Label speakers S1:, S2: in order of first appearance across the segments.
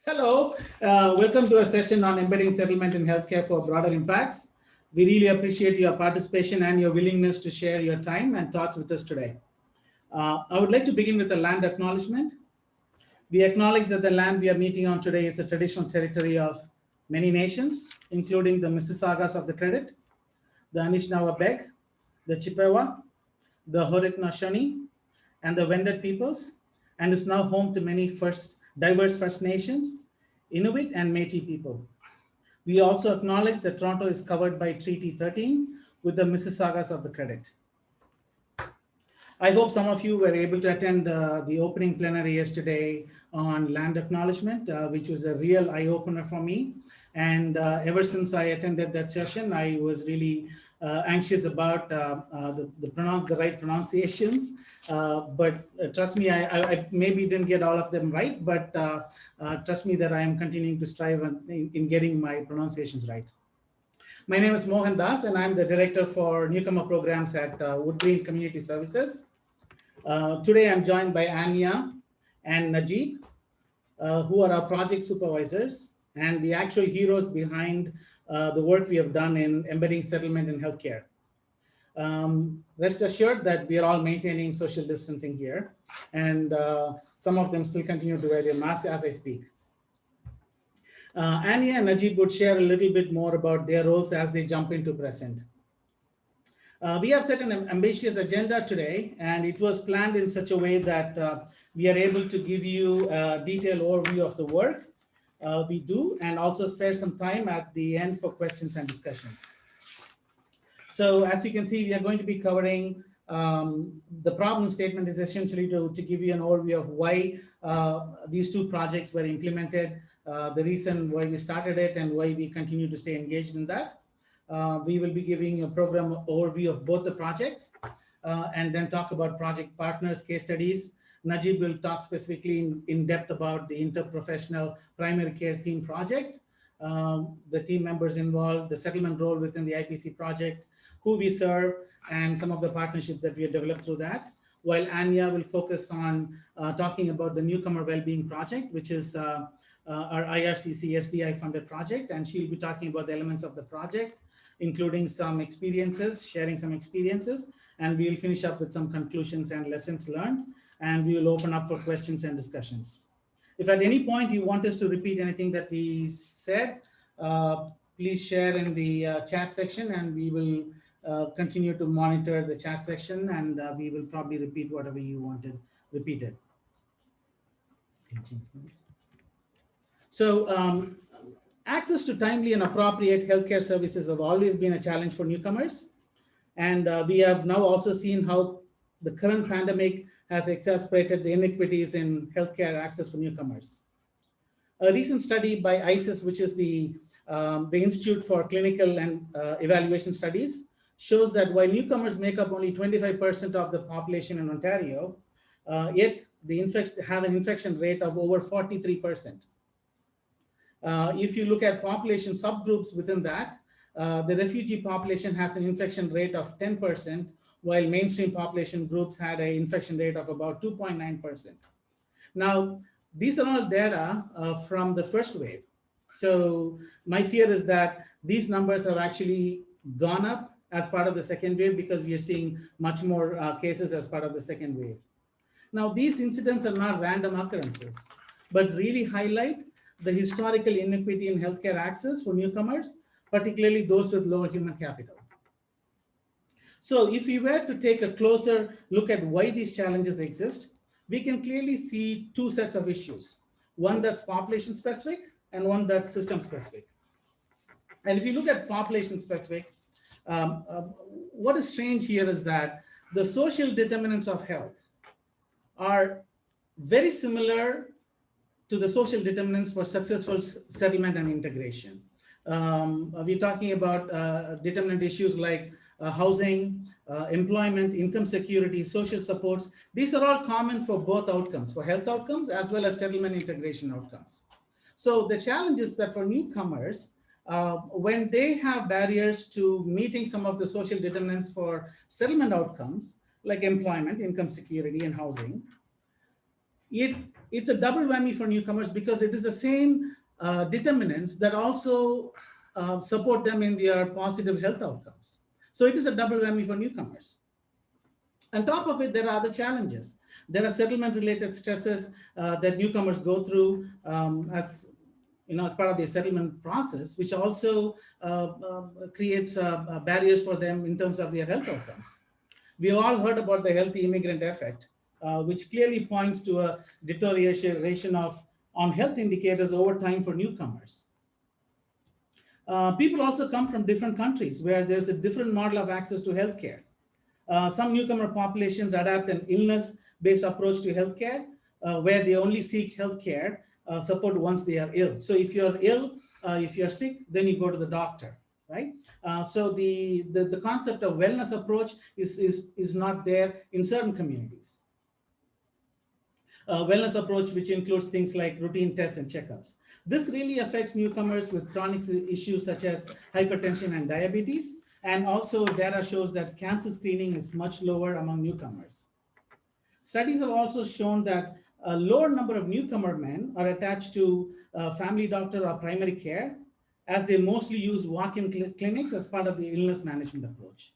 S1: Hello, welcome to a session on embedding settlement in healthcare for broader impacts. We really appreciate your participation and your willingness to share your time and thoughts with us today. I would like to begin with a land acknowledgement. We acknowledge that the land we are meeting on today is a traditional territory of many nations, including the Mississaugas of the Credit, the Anishinaabe, the Chippewa, the Haudenosaunee, and the Wendat peoples, and is now home to many diverse First Nations, Inuit, and Métis people. We also acknowledge that Toronto is covered by Treaty 13 with the Mississaugas of the Credit. I hope some of you were able to attend the opening plenary yesterday on land acknowledgement, which was a real eye-opener for me. And ever since I attended that session, I was really anxious about the right pronunciations. But trust me, I maybe didn't get all of them right, but trust me that I am continuing to strive in getting my pronunciations right. My name is Mohan, and I'm the director for newcomer programs at WoodGreen Community Services. Today, I'm joined by Anya and Nadjib, who are our project supervisors and the actual heroes behind the work we have done in embedding settlement in healthcare. Rest assured that we are all maintaining social distancing here, and some of them still continue to wear their masks as I speak. Anya and Nadjib would share a little bit more about their roles as they jump into present. We have set an ambitious agenda today, and it was planned in such a way that we are able to give you a detailed overview of the work we do, and also spare some time at the end for questions and discussions. So as you can see, we are going to be covering the problem statement is essentially to give you an overview of why these two projects were implemented, the reason why we started it, and why we continue to stay engaged in that. We will be giving a program overview of both the projects and then talk about project partners, case studies. Nadjib will talk specifically in depth about the interprofessional primary care team project, the team members involved, the settlement role within the IPC project, who we serve, and some of the partnerships that we have developed through that. While Anya will focus on talking about the Newcomer Wellbeing project, which is our IRCC SDI funded project, and she'll be talking about the elements of the project, including some experiences, sharing some experiences, and we'll finish up with some conclusions and lessons learned, and we will open up for questions and discussions. If at any point you want us to repeat anything that we said, please share in the chat section, and we will continue to monitor the chat section, and we will probably repeat whatever you wanted repeated. So access to timely and appropriate healthcare services have always been a challenge for newcomers. And we have now also seen how the current pandemic has exacerbated the inequities in healthcare access for newcomers. A recent study by ICES, which is the Institute for Clinical and Evaluation Studies, shows that while newcomers make up only 25% of the population in Ontario, yet they have an infection rate of over 43%. If you look at population subgroups within that, the refugee population has an infection rate of 10%, while mainstream population groups had an infection rate of about 2.9%. Now, these are all data from the first wave. So my fear is that these numbers have actually gone up as part of the second wave, because we are seeing much more cases as part of the second wave. Now, these incidents are not random occurrences, but really highlight the historical inequity in healthcare access for newcomers, particularly those with lower human capital. So if we were to take a closer look at why these challenges exist, we can clearly see two sets of issues, one that's population specific and one that's system specific. And if you look at population specific, what is strange here is that the social determinants of health are very similar to the social determinants for successful settlement and integration. We're talking about determinant issues like housing, employment, income security, social supports. These are all common for both outcomes, for health outcomes as well as settlement integration outcomes. So the challenge is that for newcomers, when they have barriers to meeting some of the social determinants for settlement outcomes, like employment, income security, and housing, it it's a double whammy for newcomers because it is the same determinants that also support them in their positive health outcomes. So it is a double whammy for newcomers. On top of it, there are other challenges. There are settlement-related stresses that newcomers go through as part of the settlement process, which also creates barriers for them in terms of their health outcomes. We've all heard about the healthy immigrant effect, which clearly points to a deterioration on health indicators over time for newcomers. People also come from different countries where there's a different model of access to healthcare. Some newcomer populations adapt an illness-based approach to healthcare, where they only seek healthcare support once they are ill. So if you're ill, if you're sick, then you go to the doctor, right? So the concept of wellness approach is not there in certain communities. Wellness approach, which includes things like routine tests and checkups. This really affects newcomers with chronic issues such as hypertension and diabetes. And also data shows that cancer screening is much lower among newcomers. Studies have also shown that a lower number of newcomer men are attached to family doctor or primary care, as they mostly use walk-in clinics as part of the illness management approach.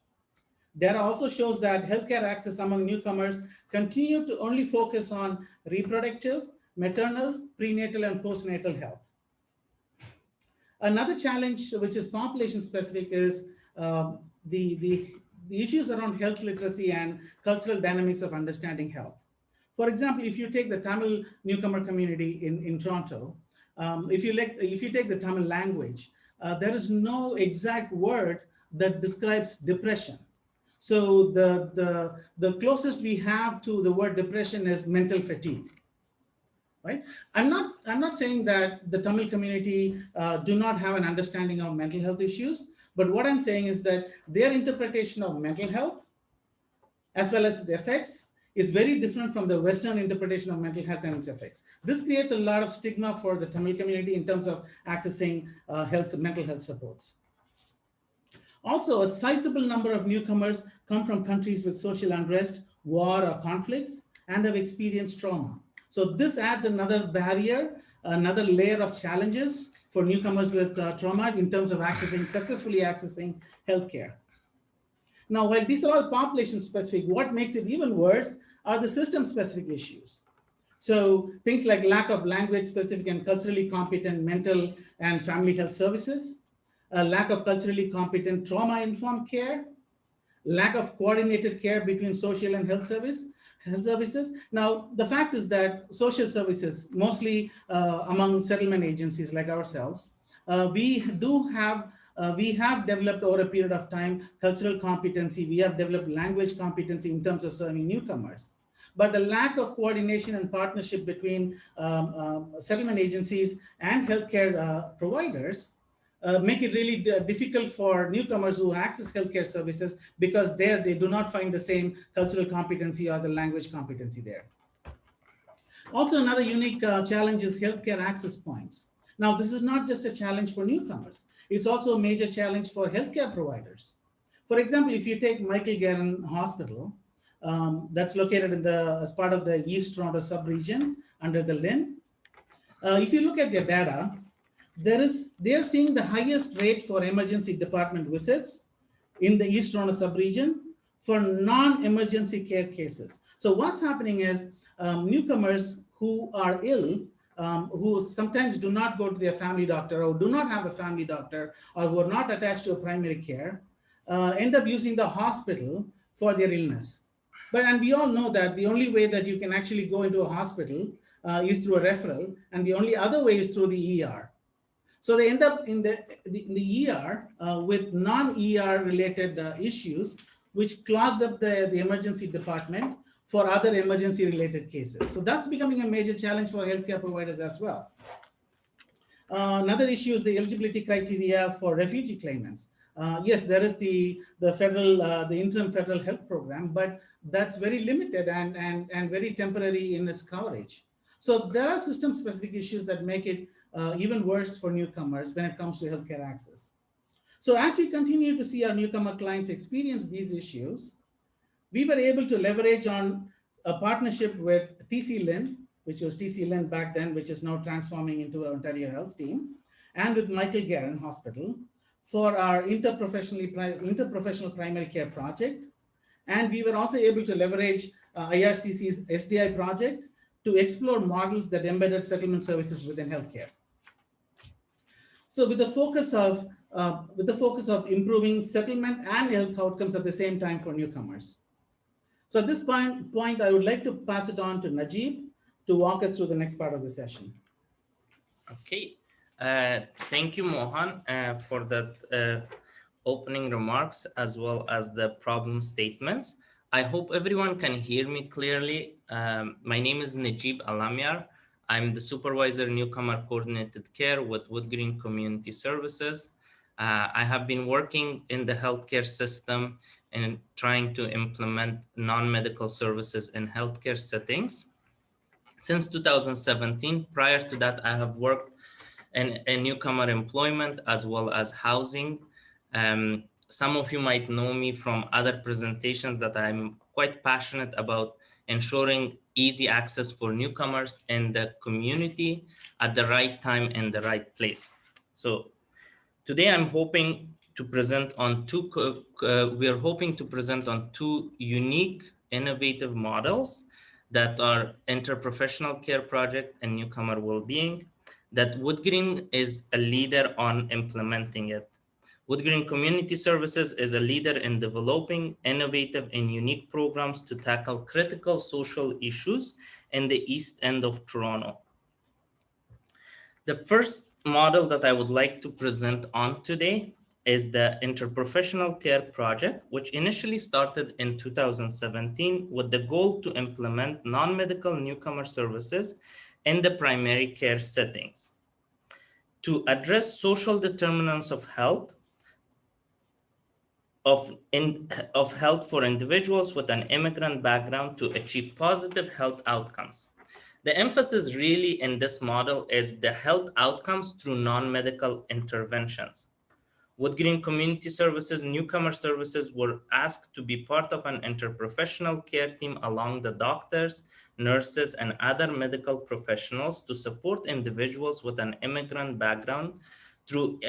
S1: Data also shows that healthcare access among newcomers continue to only focus on reproductive, maternal, prenatal, and postnatal health. Another challenge, which is population specific, is the issues around health literacy and cultural dynamics of understanding health. For example, if you take the Tamil newcomer community in Toronto, if you take the Tamil language, there is no exact word that describes depression. So the closest we have to the word depression is mental fatigue. Right? I'm not saying that the Tamil community do not have an understanding of mental health issues, but what I'm saying is that their interpretation of mental health, as well as its effects, is very different from the Western interpretation of mental health and its effects. This creates a lot of stigma for the Tamil community in terms of accessing mental health supports. Also, a sizable number of newcomers come from countries with social unrest, war, or conflicts, and have experienced trauma. So this adds another barrier, another layer of challenges for newcomers with trauma in terms of successfully accessing healthcare. Now, while these are all population specific, what makes it even worse are the system specific issues. So things like lack of language specific and culturally competent mental and family health services, a lack of culturally competent trauma informed care, lack of coordinated care between social and health services. Now, the fact is that social services, mostly among settlement agencies like ourselves, we have developed over a period of time cultural competency. We have developed language competency in terms of serving newcomers. But the lack of coordination and partnership between settlement agencies and healthcare providers make it really difficult for newcomers who access healthcare services, because there they do not find the same cultural competency or the language competency there. Also, another unique challenge is healthcare access points. Now, this is not just a challenge for newcomers. It's also a major challenge for healthcare providers. For example, if you take Michael Garron Hospital, that's located as part of the East Toronto sub-region under the LHIN. If you look at their data, they are seeing the highest rate for emergency department visits in the East Toronto sub-region for non-emergency care cases. So what's happening is newcomers who are ill, who sometimes do not go to their family doctor or do not have a family doctor or who are not attached to a primary care, end up using the hospital for their illness. And we all know that the only way that you can actually go into a hospital is through a referral, and the only other way is through the ER. So they end up in the ER with non-ER related issues, which clogs up the emergency department for other emergency related cases. So that's becoming a major challenge for healthcare providers as well. Another issue is the eligibility criteria for refugee claimants. Yes, there is the interim federal health program, but that's very limited and very temporary in its coverage. So there are system specific issues that make it even worse for newcomers when it comes to healthcare access. So as we continue to see our newcomer clients experience these issues, we were able to leverage on a partnership with TC Lin, which was TC Lynn back then, which is now transforming into our Ontario Health team, and with Michael Guerin Hospital for our interprofessional primary care project. And we were also able to leverage IRCC's SDI project to explore models that embedded settlement services within healthcare. So with the focus of improving settlement and health outcomes at the same time for newcomers. So at this point, I would like to pass it on to Nadjib to walk us through the next part of the session.
S2: Okay, thank you, Mohan, for that opening remarks as well as the problem statements. I hope everyone can hear me clearly. My name is Nadjib Alamyar. I'm the Supervisor Newcomer Coordinated Care with WoodGreen Community Services. I have been working in the healthcare system and trying to implement non-medical services in healthcare settings since 2017. Prior to that, I have worked in newcomer employment as well as housing. Some of you might know me from other presentations that I'm quite passionate about ensuring easy access for newcomers in the community at the right time and the right place. So today I'm hoping to present on two unique, innovative models that are interprofessional care project and newcomer well-being that WoodGreen is a leader on implementing it. WoodGreen Community Services is a leader in developing innovative and unique programs to tackle critical social issues in the East End of Toronto. The first model that I would like to present on today is the Interprofessional Care Project, which initially started in 2017 with the goal to implement non-medical newcomer services in the primary care settings to address social determinants of health for individuals with an immigrant background to achieve positive health outcomes. The emphasis really in this model is the health outcomes through non-medical interventions. WoodGreen Community Services newcomer services were asked to be part of an interprofessional care team along the doctors, nurses, and other medical professionals to support individuals with an immigrant background through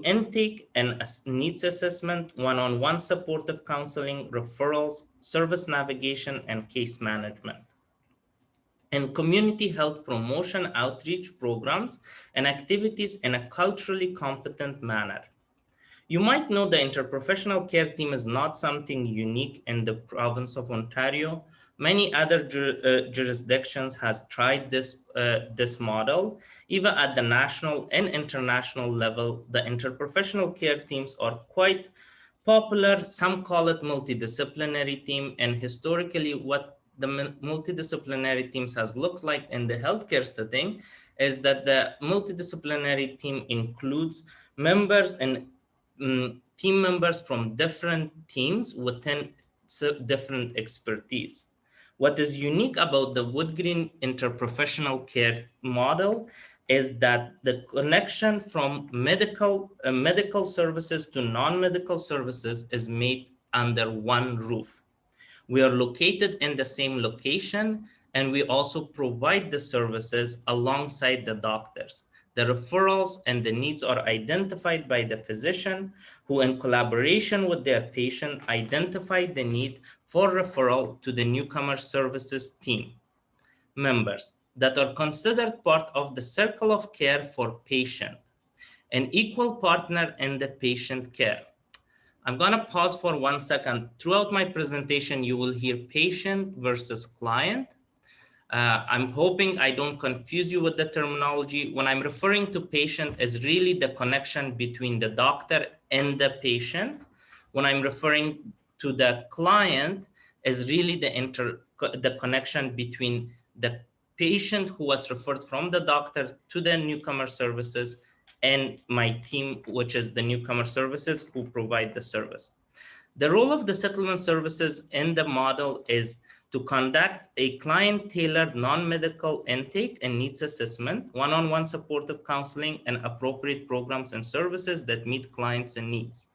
S2: intake and needs assessment, one-on-one supportive counseling, referrals, service navigation, and case management, and community health promotion outreach programs and activities in a culturally competent manner. You might know the interprofessional care team is not something unique in the province of Ontario. Many other jurisdictions has tried this model. Even at the national and international level, the interprofessional care teams are quite popular. Some call it multidisciplinary team, and historically what the multidisciplinary teams has looked like in the healthcare setting is that the multidisciplinary team includes members and team members from different teams within different expertise. What is unique about the WoodGreen interprofessional care model is that the connection from medical services to non-medical services is made under one roof. We are located in the same location, and we also provide the services alongside the doctors. The referrals and the needs are identified by the physician, who in collaboration with their patient identify the need for referral to the newcomer services team members that are considered part of the circle of care for patient, an equal partner in the patient care. I'm gonna pause for 1 second. Throughout my presentation, you will hear patient versus client. I'm hoping I don't confuse you with the terminology. When I'm referring to patient is really the connection between the doctor and the patient. When I'm referring to the client is really the connection between the patient who was referred from the doctor to the newcomer services and my team, which is the newcomer services who provide the service. The role of the settlement services in the model is to conduct a client-tailored non-medical intake and needs assessment, one-on-one supportive counseling, and appropriate programs and services that meet clients and needs.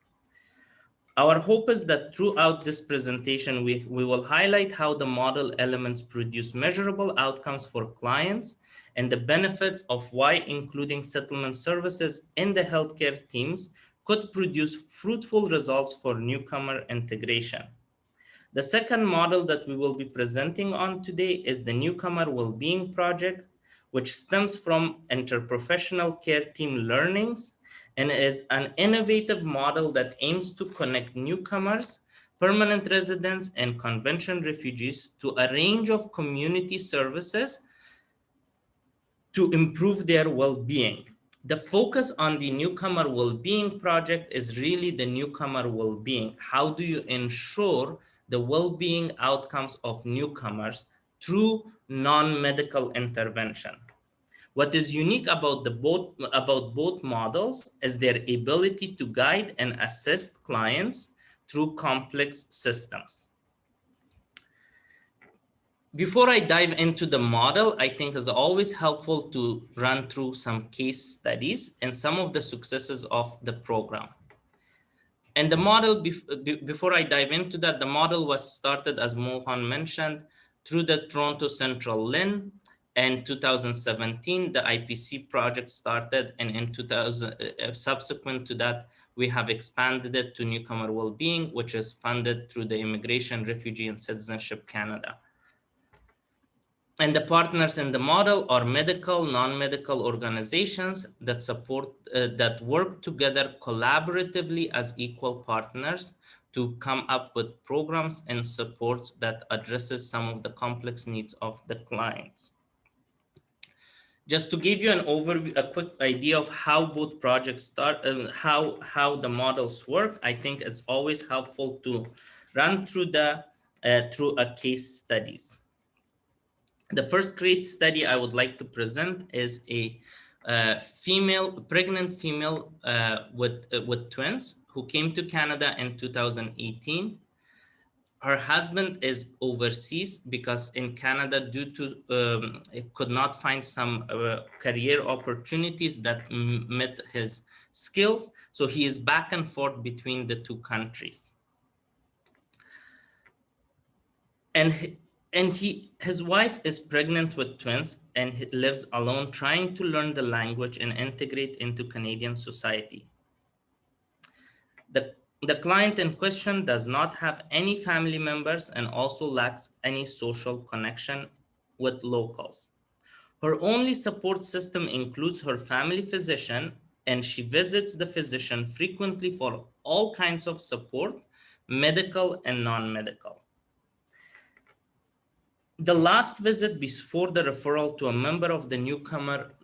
S2: Our hope is that throughout this presentation, we will highlight how the model elements produce measurable outcomes for clients and the benefits of why including settlement services in the healthcare teams could produce fruitful results for newcomer integration. The second model that we will be presenting on today is the Newcomer Wellbeing project, which stems from interprofessional care team learnings and is an innovative model that aims to connect newcomers, permanent residents, and convention refugees to a range of community services to improve their well-being. The focus on the Newcomer Wellbeing project is really the newcomer well-being. How do you ensure the well-being outcomes of newcomers through non-medical intervention? What is unique about both models is their ability to guide and assist clients through complex systems. Before I dive into the model, I think it's always helpful to run through some case studies and some of the successes of the program. And the model, before I dive into that, the model was started, as Mohan mentioned, through the Toronto Central LIN. In 2017, the IPC project started, and in subsequent to that, we have expanded it to Newcomer Wellbeing, which is funded through the Immigration, Refugee, and Citizenship Canada. And the partners in the model are medical, non-medical organizations that support, that work together collaboratively as equal partners to come up with programs and supports that addresses some of the complex needs of the clients. Just to give you an overview, a quick idea of how both projects start, how the models work, I think it's always helpful to run through through a case studies. The first case study I would like to present is a pregnant female with twins who came to Canada in 2018. Her husband is overseas because in Canada, due to it could not find some career opportunities that met his skills. So he is back and forth between the two countries. And his wife is pregnant with twins and he lives alone, trying to learn the language and integrate into Canadian society. The client in question does not have any family members and also lacks any social connection with locals. Her only support system includes her family physician, and she visits the physician frequently for all kinds of support, medical and non-medical. The last visit before the referral to a member of the newcomer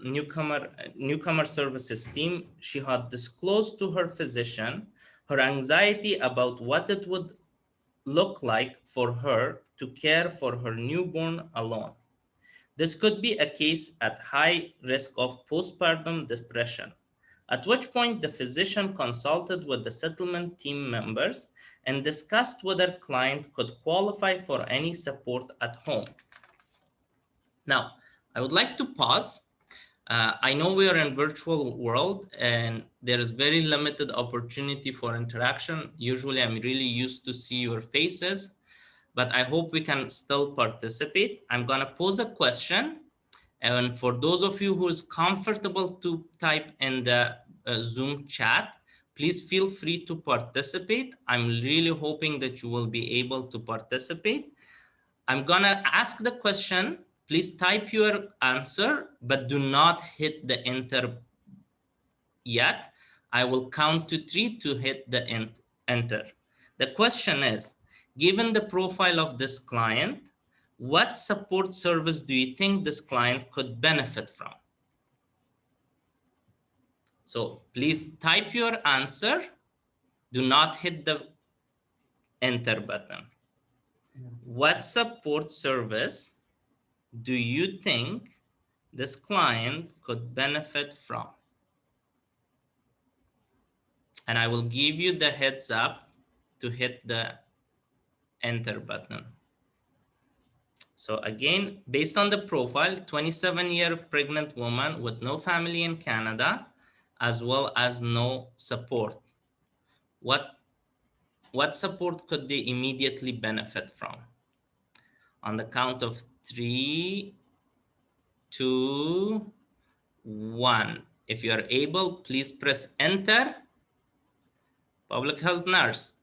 S2: services team, she had disclosed to her physician her anxiety about what it would look like for her to care for her newborn alone. This could be a case at high risk of postpartum depression, at which point the physician consulted with the settlement team members and discussed whether client could qualify for any support at home. Now, I would like to pause. I know we are in virtual world and there is very limited opportunity for interaction. Usually I'm really used to see your faces, but I hope we can still participate. I'm gonna pose a question, and for those of you who is comfortable to type in the Zoom chat, please feel free to participate. I'm really hoping that you will be able to participate. I'm gonna ask the question. Please type your answer, but do not hit the enter yet. I will count to 3 to hit the enter. The question is, given the profile of this client, what support service do you think this client could benefit from? So please type your answer. Do not hit the enter button. What support service do you think this client could benefit from? And I will give you the heads up to hit the enter button. So again, based on the profile, 27-year pregnant woman with no family in Canada, as well as no support. What what support could they immediately benefit from? On the count of 3, 2, 1. If you are able, please press enter. Public health nurse,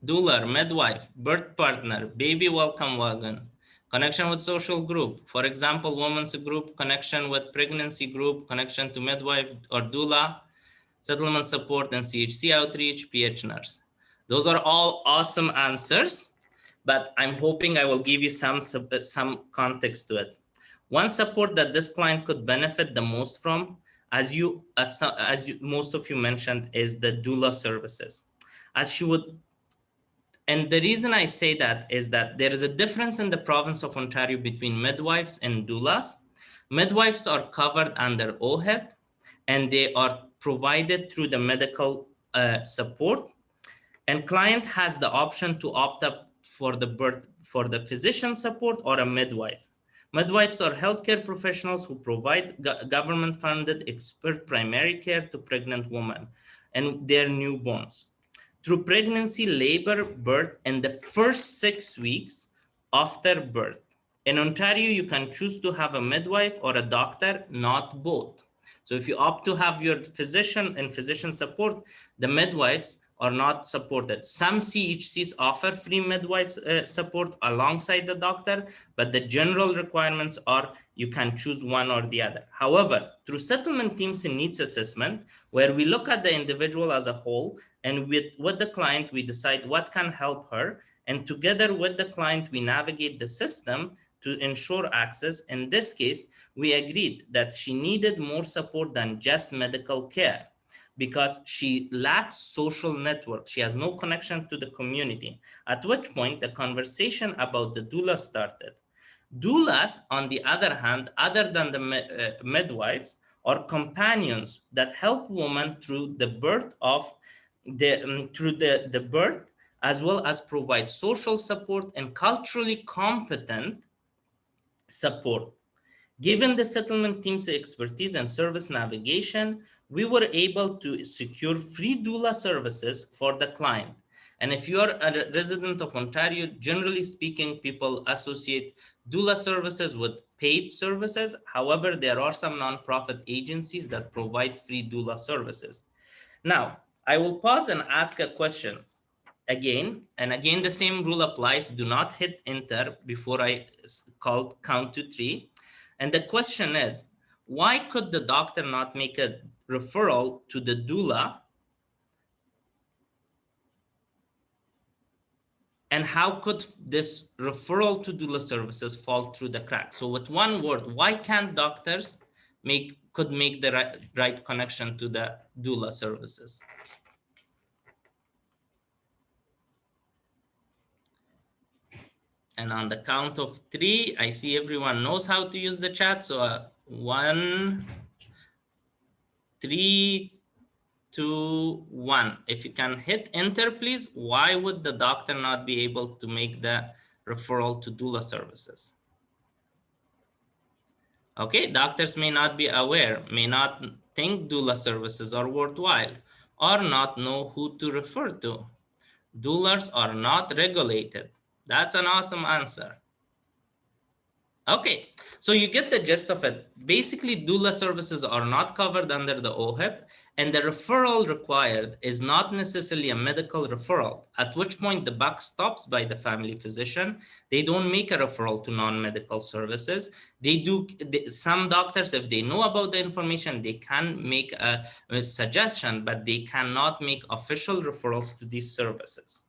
S2: doula, midwife, birth partner, baby welcome wagon, connection with social group. For example, women's group, connection with pregnancy group, connection to midwife or doula, settlement support and CHC outreach, PH nurse. Those are all awesome answers, but I'm hoping I will give you some context to it. One support that this client could benefit the most from, as most of you mentioned, is the doula services. As she would, and the reason I say that is that there is a difference in the province of Ontario between midwives and doulas. Midwives are covered under OHIP, and they are provided through the medical support. And client has the option to opt up for the physician support or a midwife. Midwives are healthcare professionals who provide government-funded expert primary care to pregnant women and their newborns through pregnancy, labor, birth, and the first 6 weeks after birth. In Ontario, you can choose to have a midwife or a doctor, not both. So if you opt to have your physician and physician support, the midwives are not supported. Some CHCs offer free midwives support alongside the doctor, but the general requirements are you can choose one or the other. However, through settlement teams and needs assessment, where we look at the individual as a whole, and with the client, we decide what can help her, and together with the client, we navigate the system to ensure access. In this case, we agreed that she needed more support than just medical care because she lacks social network. She has no connection to the community, at which point the conversation about the doula started. Doulas, on the other hand, other than the midwives, are companions that help women through the birth of the birth, as well as provide social support and culturally competent support. Given the settlement team's expertise and service navigation, we were able to secure free doula services for the client. And if you are a resident of Ontario, generally speaking, people associate doula services with paid services. However, there are some nonprofit agencies that provide free doula services. Now, I will pause and ask a question again, and again, the same rule applies. Do not hit enter before I count to 3. And the question is, why could the doctor not make a referral to the doula? And how could this referral to doula services fall through the cracks? So with one word, why can't doctors make the right connection to the doula services? And on the count of 3, I see everyone knows how to use the chat. So 1, 3, 2, 1. If you can hit enter, please. Why would the doctor not be able to make the referral to doula services? Okay, doctors may not be aware, may not think doula services are worthwhile, or not know who to refer to. Doulas are not regulated. That's an awesome answer. Okay, so you get the gist of it. Basically, doula services are not covered under the OHIP, and the referral required is not necessarily a medical referral, at which point the buck stops by the family physician. They don't make a referral to non-medical services. Some doctors, if they know about the information, they can make a suggestion, but they cannot make official referrals to these services.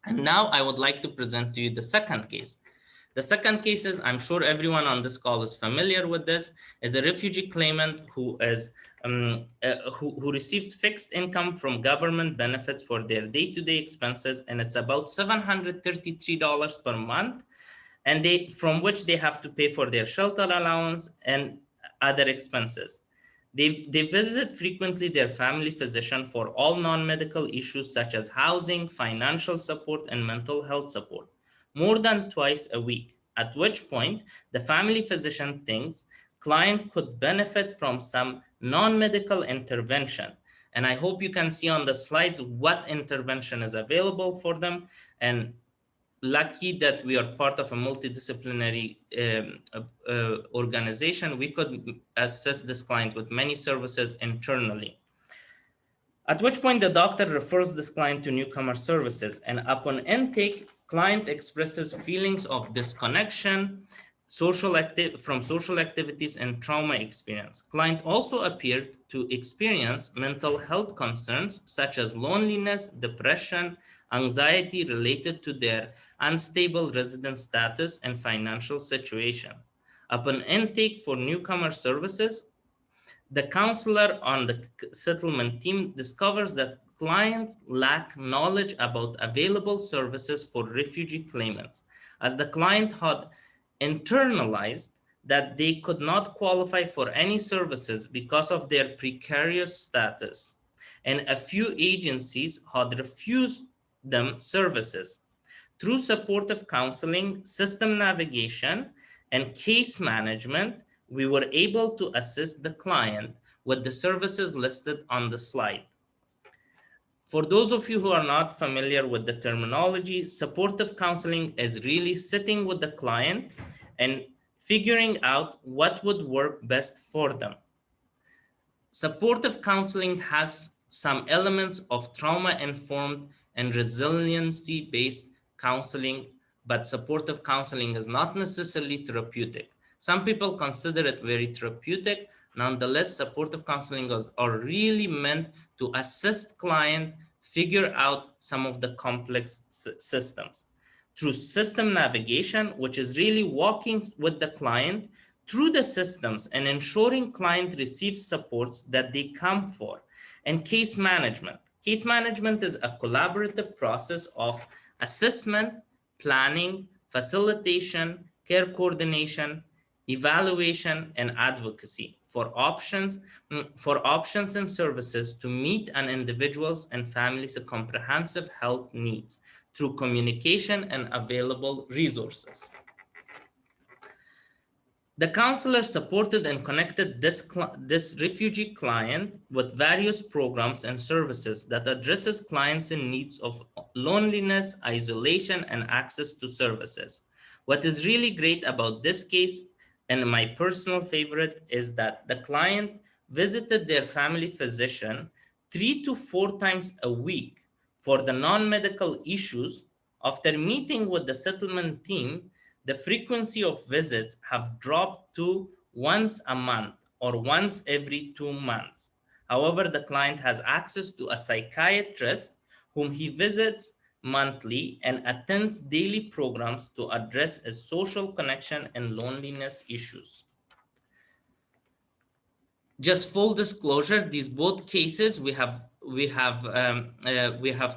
S2: And now I would like to present to you the second case. The second case is, I'm sure everyone on this call is familiar with this, is a refugee claimant who who receives fixed income from government benefits for their day-to-day expenses, and it's about $733 per month, and from which they have to pay for their shelter allowance and other expenses. They visit frequently their family physician for all non-medical issues such as housing, financial support, and mental health support, more than twice a week, at which point the family physician thinks client could benefit from some non-medical intervention. And I hope you can see on the slides what intervention is available for them. And lucky that we are part of a multidisciplinary organization, we could assist this client with many services internally. At which point the doctor refers this client to newcomer services, and upon intake, client expresses feelings of disconnection from social activities and trauma experience. Client also appeared to experience mental health concerns such as loneliness, depression, anxiety related to their unstable residence status and financial situation. Upon intake for newcomer services, the counselor on the settlement team discovers that clients lack knowledge about available services for refugee claimants, as the client had internalized that they could not qualify for any services because of their precarious status, and a few agencies had refused them services. Through supportive counseling, system navigation, and case management, we were able to assist the client with the services listed on the slide. For those of you who are not familiar with the terminology, supportive counseling is really sitting with the client and figuring out what would work best for them. Supportive counseling has some elements of trauma-informed and resiliency-based counseling, but supportive counseling is not necessarily therapeutic. Some people consider it very therapeutic. Nonetheless, supportive counseling are really meant to assist client figure out some of the complex systems. Through system navigation, which is really walking with the client through the systems and ensuring client receives supports that they come for. And case management. Case management is a collaborative process of assessment, planning, facilitation, care coordination, evaluation, and advocacy for options and services to meet an individual's and family's comprehensive health needs through communication and available resources. The counselor supported and connected this refugee client with various programs and services that addresses clients in needs of loneliness, isolation, and access to services. What is really great about this case, and my personal favorite, is that the client visited their family physician 3 to 4 times a week for the non-medical issues. After meeting with the settlement team, the frequency of visits have dropped to once a month or once every 2 months. However, the client has access to a psychiatrist whom he visits monthly and attends daily programs to address his social connection and loneliness issues. Just full disclosure, these both cases we have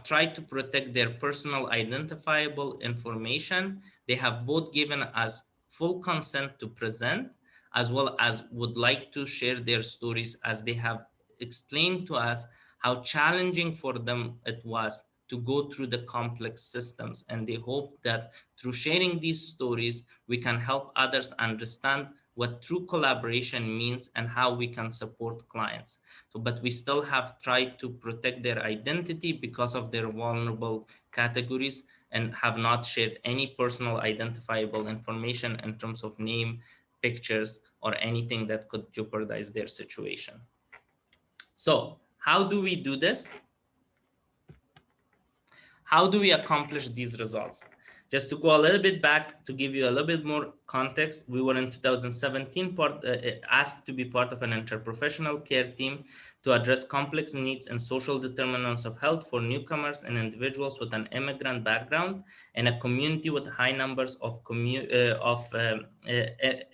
S2: tried to protect their personal identifiable information. They have both given us full consent to present, as well as would like to share their stories, as they have explained to us how challenging for them it was to go through the complex systems. And they hope that through sharing these stories, we can help others understand what true collaboration means and how we can support clients. But we still have tried to protect their identity because of their vulnerable categories, and have not shared any personal identifiable information in terms of name, pictures, or anything that could jeopardize their situation. So how do we do this? How do we accomplish these results? Just to go a little bit back, to give you a little bit more context, we were in 2017 asked to be part of an interprofessional care team to address complex needs and social determinants of health for newcomers and individuals with an immigrant background in a community with high numbers of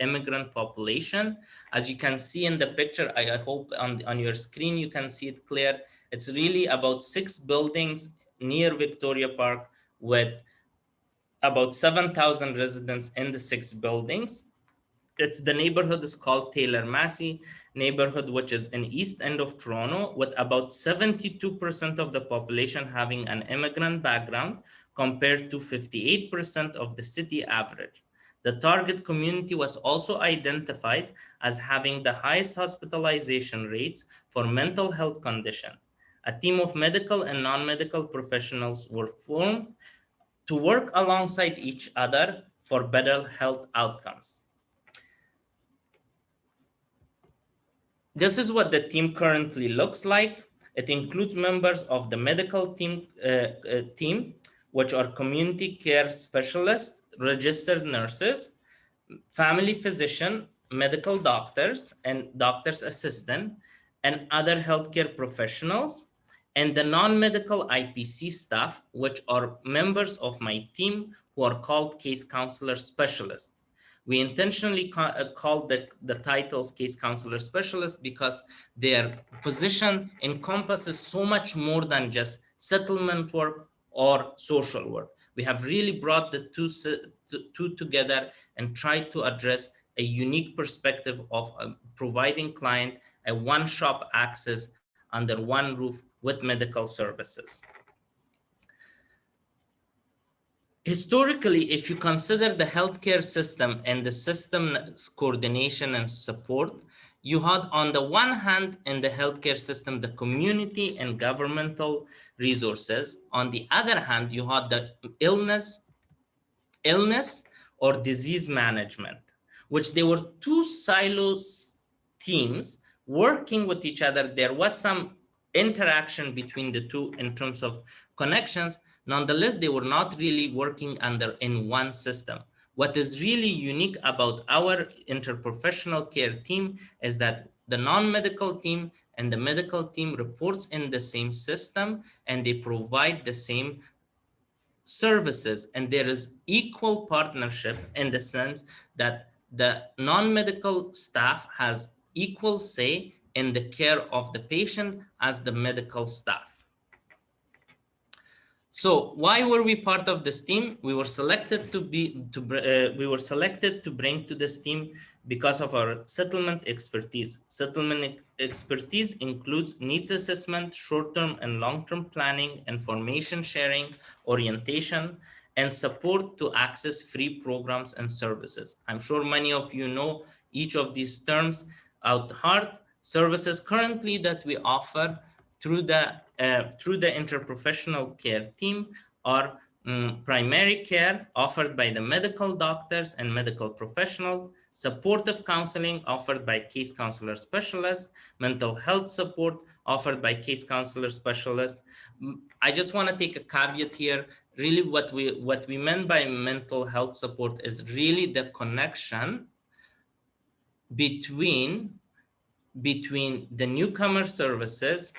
S2: immigrant population. As you can see in the picture, I hope on your screen you can see it clear. It's really about 6 buildings near Victoria Park with about 7,000 residents in the 6 buildings. The neighborhood is called Taylor Massey neighborhood, which is in east end of Toronto, with about 72% of the population having an immigrant background compared to 58% of the city average. The target community was also identified as having the highest hospitalization rates for mental health condition. A team of medical and non-medical professionals were formed to work alongside each other for better health outcomes. This is what the team currently looks like. It includes members of the medical team, which are community care specialists, registered nurses, family physician, medical doctors, and doctor's assistant, and other healthcare professionals, and the non-medical IPC staff, which are members of my team who are called case counselor specialists. We intentionally called the titles case counselor specialist because their position encompasses so much more than just settlement work or social work. We have really brought the two together and tried to address a unique perspective of providing client a one-shop access under one roof with medical services. Historically, if you consider the healthcare system and the system coordination and support, you had on the one hand in the healthcare system, the community and governmental resources. On the other hand, you had the illness or disease management, which they were two silos teams working with each other. There was some interaction between the two in terms of connections. Nonetheless, they were not really working in one system. What is really unique about our interprofessional care team is that the non-medical team and the medical team reports in the same system and they provide the same services, and there is equal partnership in the sense that the non-medical staff has equal say in the care of the patient as the medical staff. So why were we part of this team? We were selected to bring to this team because of our settlement expertise. Settlement expertise includes needs assessment, short-term and long-term planning, information sharing, orientation, and support to access free programs and services. I'm sure many of you know each of these terms out heart. Services currently that we offer through the interprofessional care team are primary care offered by the medical doctors and medical professionals, supportive counseling offered by case counselor specialists, mental health support offered by case counselor specialists. I just want to take a caveat here. Really what we meant by mental health support is really the connection between the newcomer services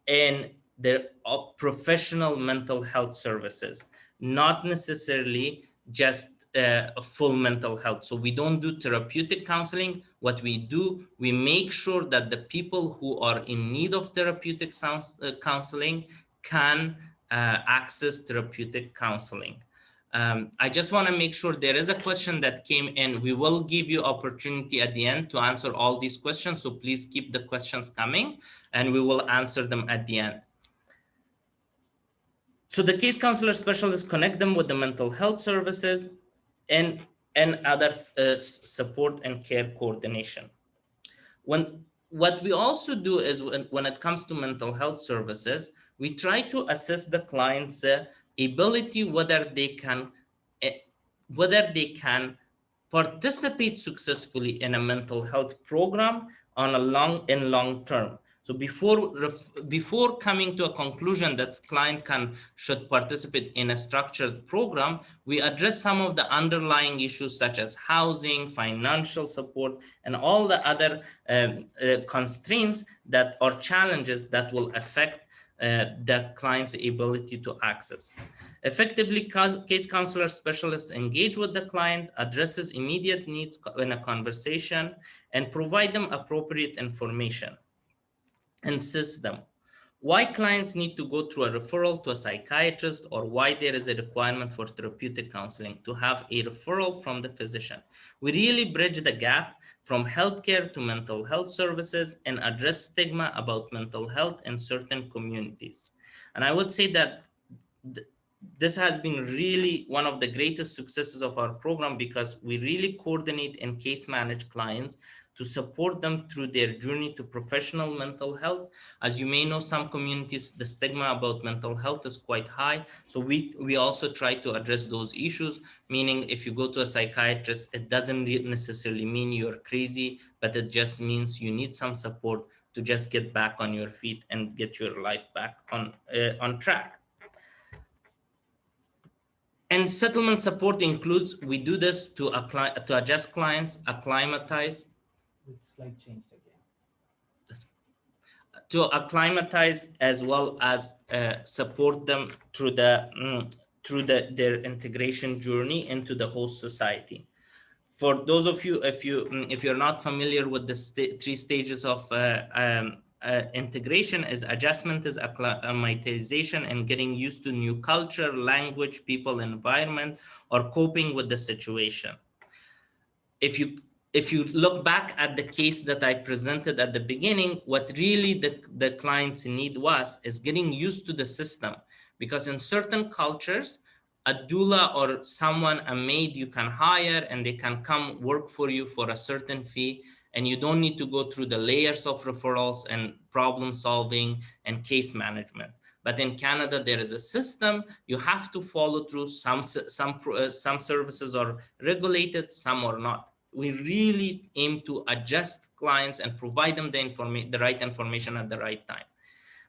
S2: and the professional mental health services, not necessarily just full mental health. So we don't do therapeutic counseling. What we do, we make sure that the people who are in need of therapeutic counseling can access therapeutic counseling. I just want to make sure there is a question that came in. We will give you opportunity at the end to answer all these questions. So please keep the questions coming and we will answer them at the end. So the case counselor specialists connect them with the mental health services and other support and care coordination. What we also do is when it comes to mental health services, we try to assess the client's ability whether they can participate successfully in a mental health program on a long term. So before coming to a conclusion that client should participate in a structured program, we address some of the underlying issues such as housing, financial support, and all the other constraints that are challenges that will affect the client's ability to access. Effectively, case counselor specialists engage with the client, addresses immediate needs in a conversation, and provide them appropriate information and system. Why clients need to go through a referral to a psychiatrist, or why there is a requirement for therapeutic counseling to have a referral from the physician. We really bridge the gap from healthcare to mental health services and address stigma about mental health in certain communities. And I would say that this has been really one of the greatest successes of our program because we really coordinate and case manage clients to support them through their journey to professional mental health. As you may know, some communities, the stigma about mental health is quite high. So we also try to address those issues, meaning if you go to a psychiatrist, it doesn't necessarily mean you're crazy, but it just means you need some support to just get back on your feet and get your life back on track. And settlement support includes, we do this to adjust clients, acclimatize.
S1: Slide changed again.
S2: To acclimatize, as well as support them through their integration journey into the host society. For those of you, if you're not familiar with the three stages of integration, is adjustment, is acclimatization, and getting used to new culture, language, people, environment, or coping with the situation. If you look back at the case that I presented at the beginning, what really the client's need is getting used to the system, because in certain cultures, a doula or someone, a maid you can hire, and they can come work for you for a certain fee, and you don't need to go through the layers of referrals and problem solving and case management. But in Canada, there is a system. You have to follow through. Some services are regulated, some are not. We really aim to adjust clients and provide them the right information at the right time.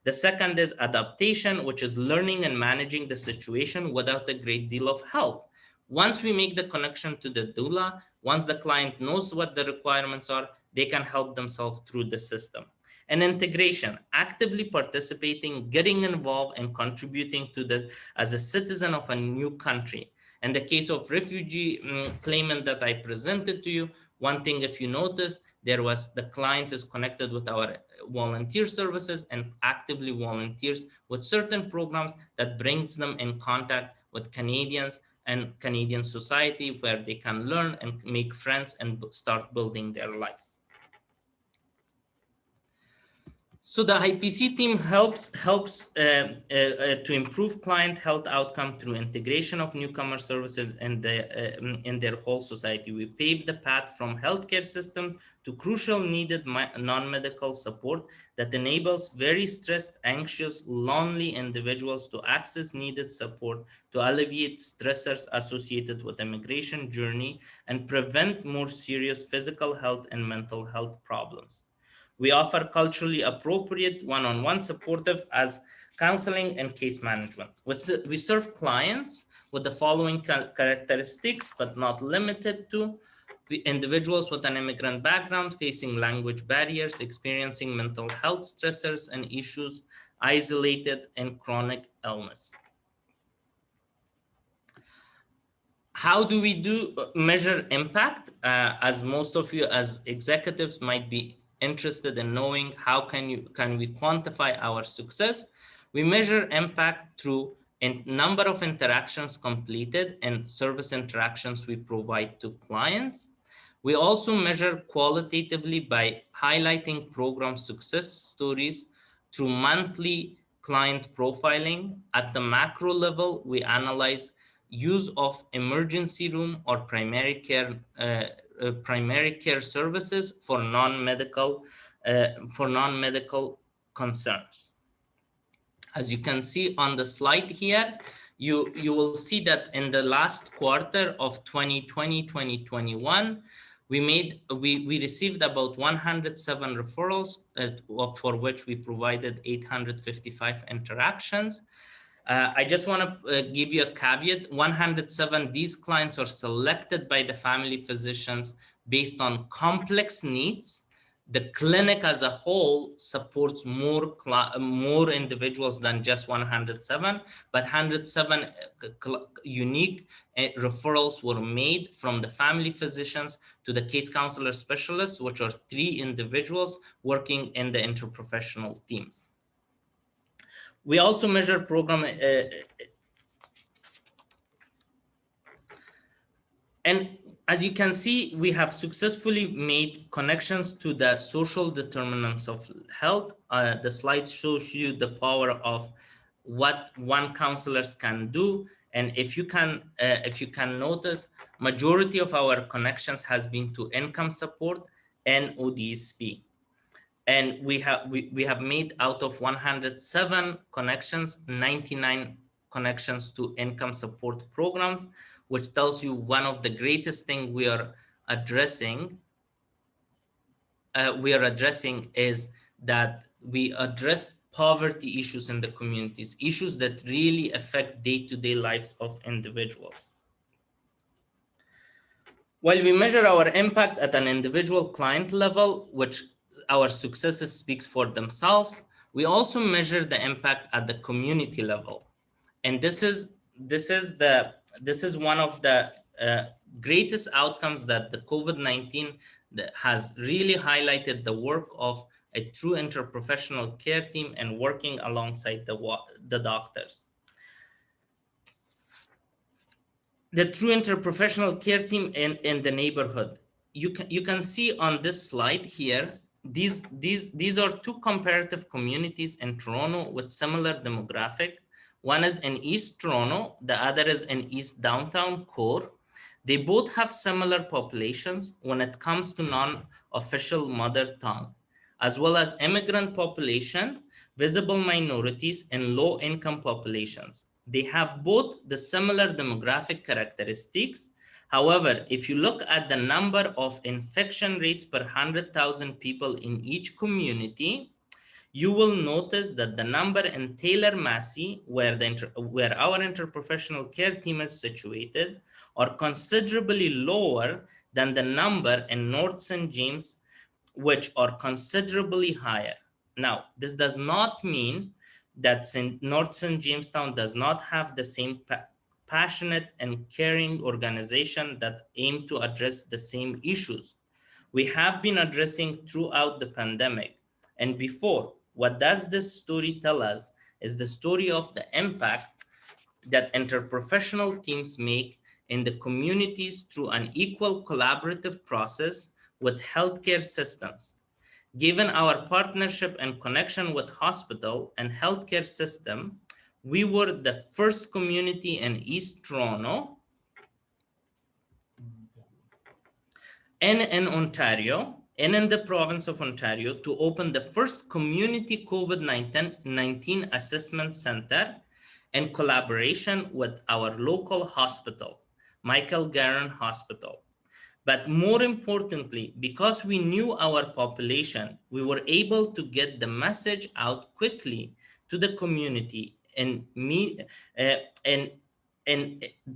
S2: The second is adaptation, which is learning and managing the situation without a great deal of help. Once we make the connection to the doula, once the client knows what the requirements are, they can help themselves through the system. And integration, actively participating, getting involved, and contributing to as a citizen of a new country. In the case of refugee claimant that I presented to you, one thing, if you noticed, the client is connected with our volunteer services and actively volunteers with certain programs that brings them in contact with Canadians and Canadian society, where they can learn and make friends and start building their lives. So the IPC team helps to improve client health outcome through integration of newcomer services in their whole society. We pave the path from healthcare systems to crucial needed non-medical support that enables very stressed, anxious, lonely individuals to access needed support to alleviate stressors associated with the migration journey and prevent more serious physical health and mental health problems. We offer culturally appropriate one-on-one supportive as counseling and case management. We serve clients with the following characteristics, but not limited to: individuals with an immigrant background facing language barriers, experiencing mental health stressors and issues, isolated and chronic illness. How do we measure impact? As most of you as executives might be interested in knowing, how can we quantify our success? We measure impact through a number of interactions completed and service interactions we provide to clients. We also measure qualitatively by highlighting program success stories through monthly client profiling. At the macro level, we analyze use of emergency room or primary care services for non-medical concerns. As you can see on the slide here, you will see that in the last quarter of 2020-2021, we received about 107 referrals, for which we provided 855 interactions. I just want to give you a caveat. 107, these clients are selected by the family physicians based on complex needs. The clinic as a whole supports more individuals than just 107, but 107 unique referrals were made from the family physicians to the case counselor specialists, which are 3 individuals working in the interprofessional teams. We also measure program and as you can see, we have successfully made connections to the social determinants of health. The slide shows you the power of what one counselors can do. And if you can notice, majority of our connections has been to income support NODSP. And we have made out of 107 connections, 99 connections to income support programs, which tells you one of the greatest things we are addressing is that we address poverty issues in the communities, issues that really affect day-to-day lives of individuals. While we measure our impact at an individual client level, which our successes speaks for themselves, we also measure the impact at the community level. And this is one of the greatest outcomes that the COVID-19 has really highlighted the work of a true interprofessional care team and working alongside the doctors. The true interprofessional care team in the neighborhood. You can see on this slide here, these are two comparative communities in Toronto with similar demographic. One is in East Toronto, the other is in East Downtown Core. They both have similar populations when it comes to non-official mother tongue, as well as immigrant population, visible minorities, and low-income populations. They have both the similar demographic characteristics. However, if you look at the number of infection rates per 100,000 people in each community, you will notice that the number in Taylor Massey, where our interprofessional care team is situated, are considerably lower than the number in North St. James, which are considerably higher. Now, this does not mean that North St. Jamestown does not have the same passionate and caring organization that aim to address the same issues we have been addressing throughout the pandemic. And before, what does this story tell us is the story of the impact that interprofessional teams make in the communities through an equal collaborative process with healthcare systems. Given our partnership and connection with hospital and healthcare system, we were the first community in East Toronto and in Ontario and in the province of Ontario to open the first community COVID-19 assessment center in collaboration with our local hospital, Michael Garron Hospital. But more importantly, because we knew our population, we were able to get the message out quickly to the community and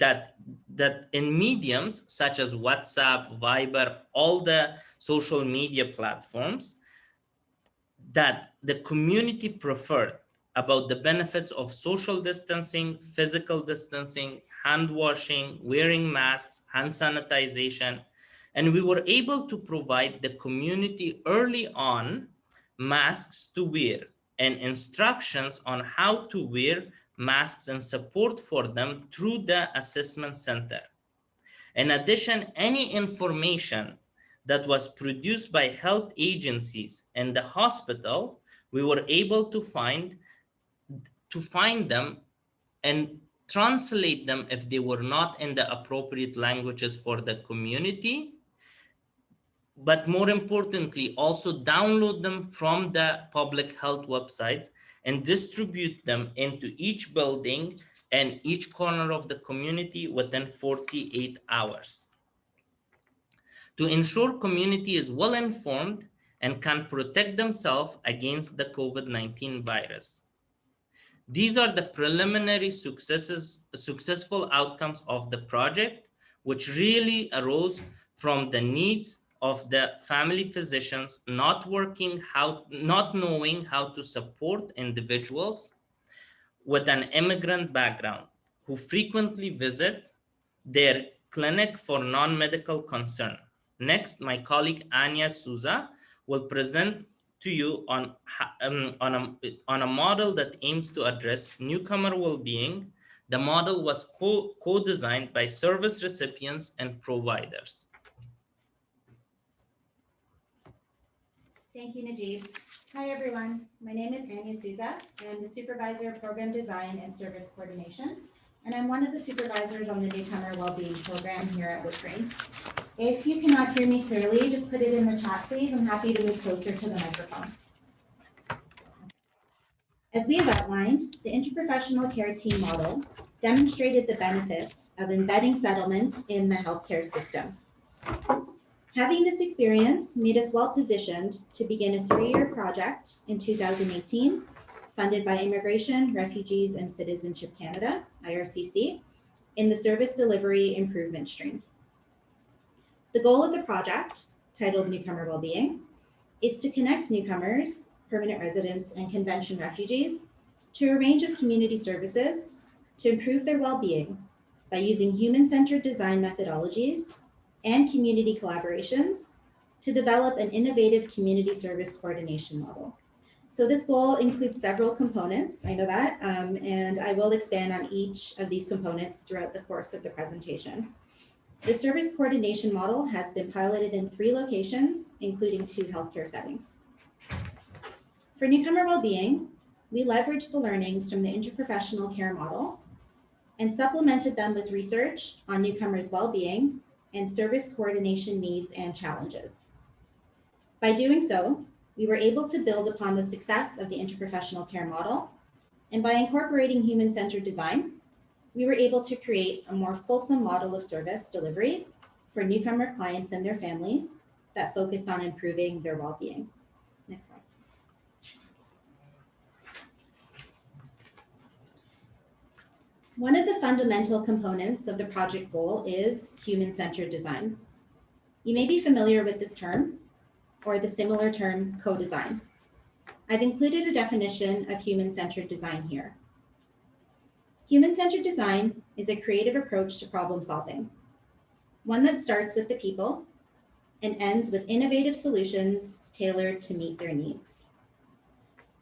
S2: that in mediums such as WhatsApp, Viber, all the social media platforms that the community preferred about the benefits of social distancing, physical distancing, hand washing, wearing masks, hand sanitization. And we were able to provide the community early on masks to wear and instructions on how to wear masks and support for them through the assessment center. In addition, any information that was produced by health agencies and the hospital, we were able to find them and translate them if they were not in the appropriate languages for the community. But more importantly, also download them from the public health websites and distribute them into each building and each corner of the community within 48 hours. To ensure community is well informed and can protect themselves against the COVID-19 virus. These are the preliminary successful outcomes of the project, which really arose from the needs of the family physicians not knowing how to support individuals with an immigrant background who frequently visit their clinic for non-medical concern. Next, my colleague Anya Sousa will present to you on a model that aims to address newcomer well-being. The model was co-designed by service recipients and providers.
S3: Thank you, Nadjib. Hi, everyone. My name is Anya Sousa. I'm the Supervisor of Program Design and Service Coordination and I'm one of the supervisors on the Newcomer Wellbeing program here at WoodGreen. If you cannot hear me clearly, just put it in the chat, please. I'm happy to move closer to the microphone. As we have outlined, the interprofessional care team model demonstrated the benefits of embedding settlement in the healthcare system. Having this experience made us well positioned to begin a 3-year project in 2018, funded by Immigration, Refugees and Citizenship Canada, IRCC, in the Service Delivery Improvement Stream. The goal of the project, titled Newcomer Wellbeing, is to connect newcomers, permanent residents, and convention refugees to a range of community services to improve their well-being by using human-centered design methodologies and community collaborations to develop an innovative community service coordination model. So this goal includes several components, I know that, and I will expand on each of these components throughout the course of the presentation. The service coordination model has been piloted in 3 locations, including 2 healthcare settings. For Newcomer Wellbeing, we leveraged the learnings from the interprofessional care model and supplemented them with research on newcomers' well-being and service coordination needs and challenges. By doing so, we were able to build upon the success of the interprofessional care model, and by incorporating human-centered design, we were able to create a more fulsome model of service delivery for newcomer clients and their families that focused on improving their well-being. Next slide, please. One of the fundamental components of the project goal is human-centered design. You may be familiar with this term or the similar term co-design. I've included a definition of human-centered design here. Human-centered design is a creative approach to problem solving, one that starts with the people and ends with innovative solutions tailored to meet their needs.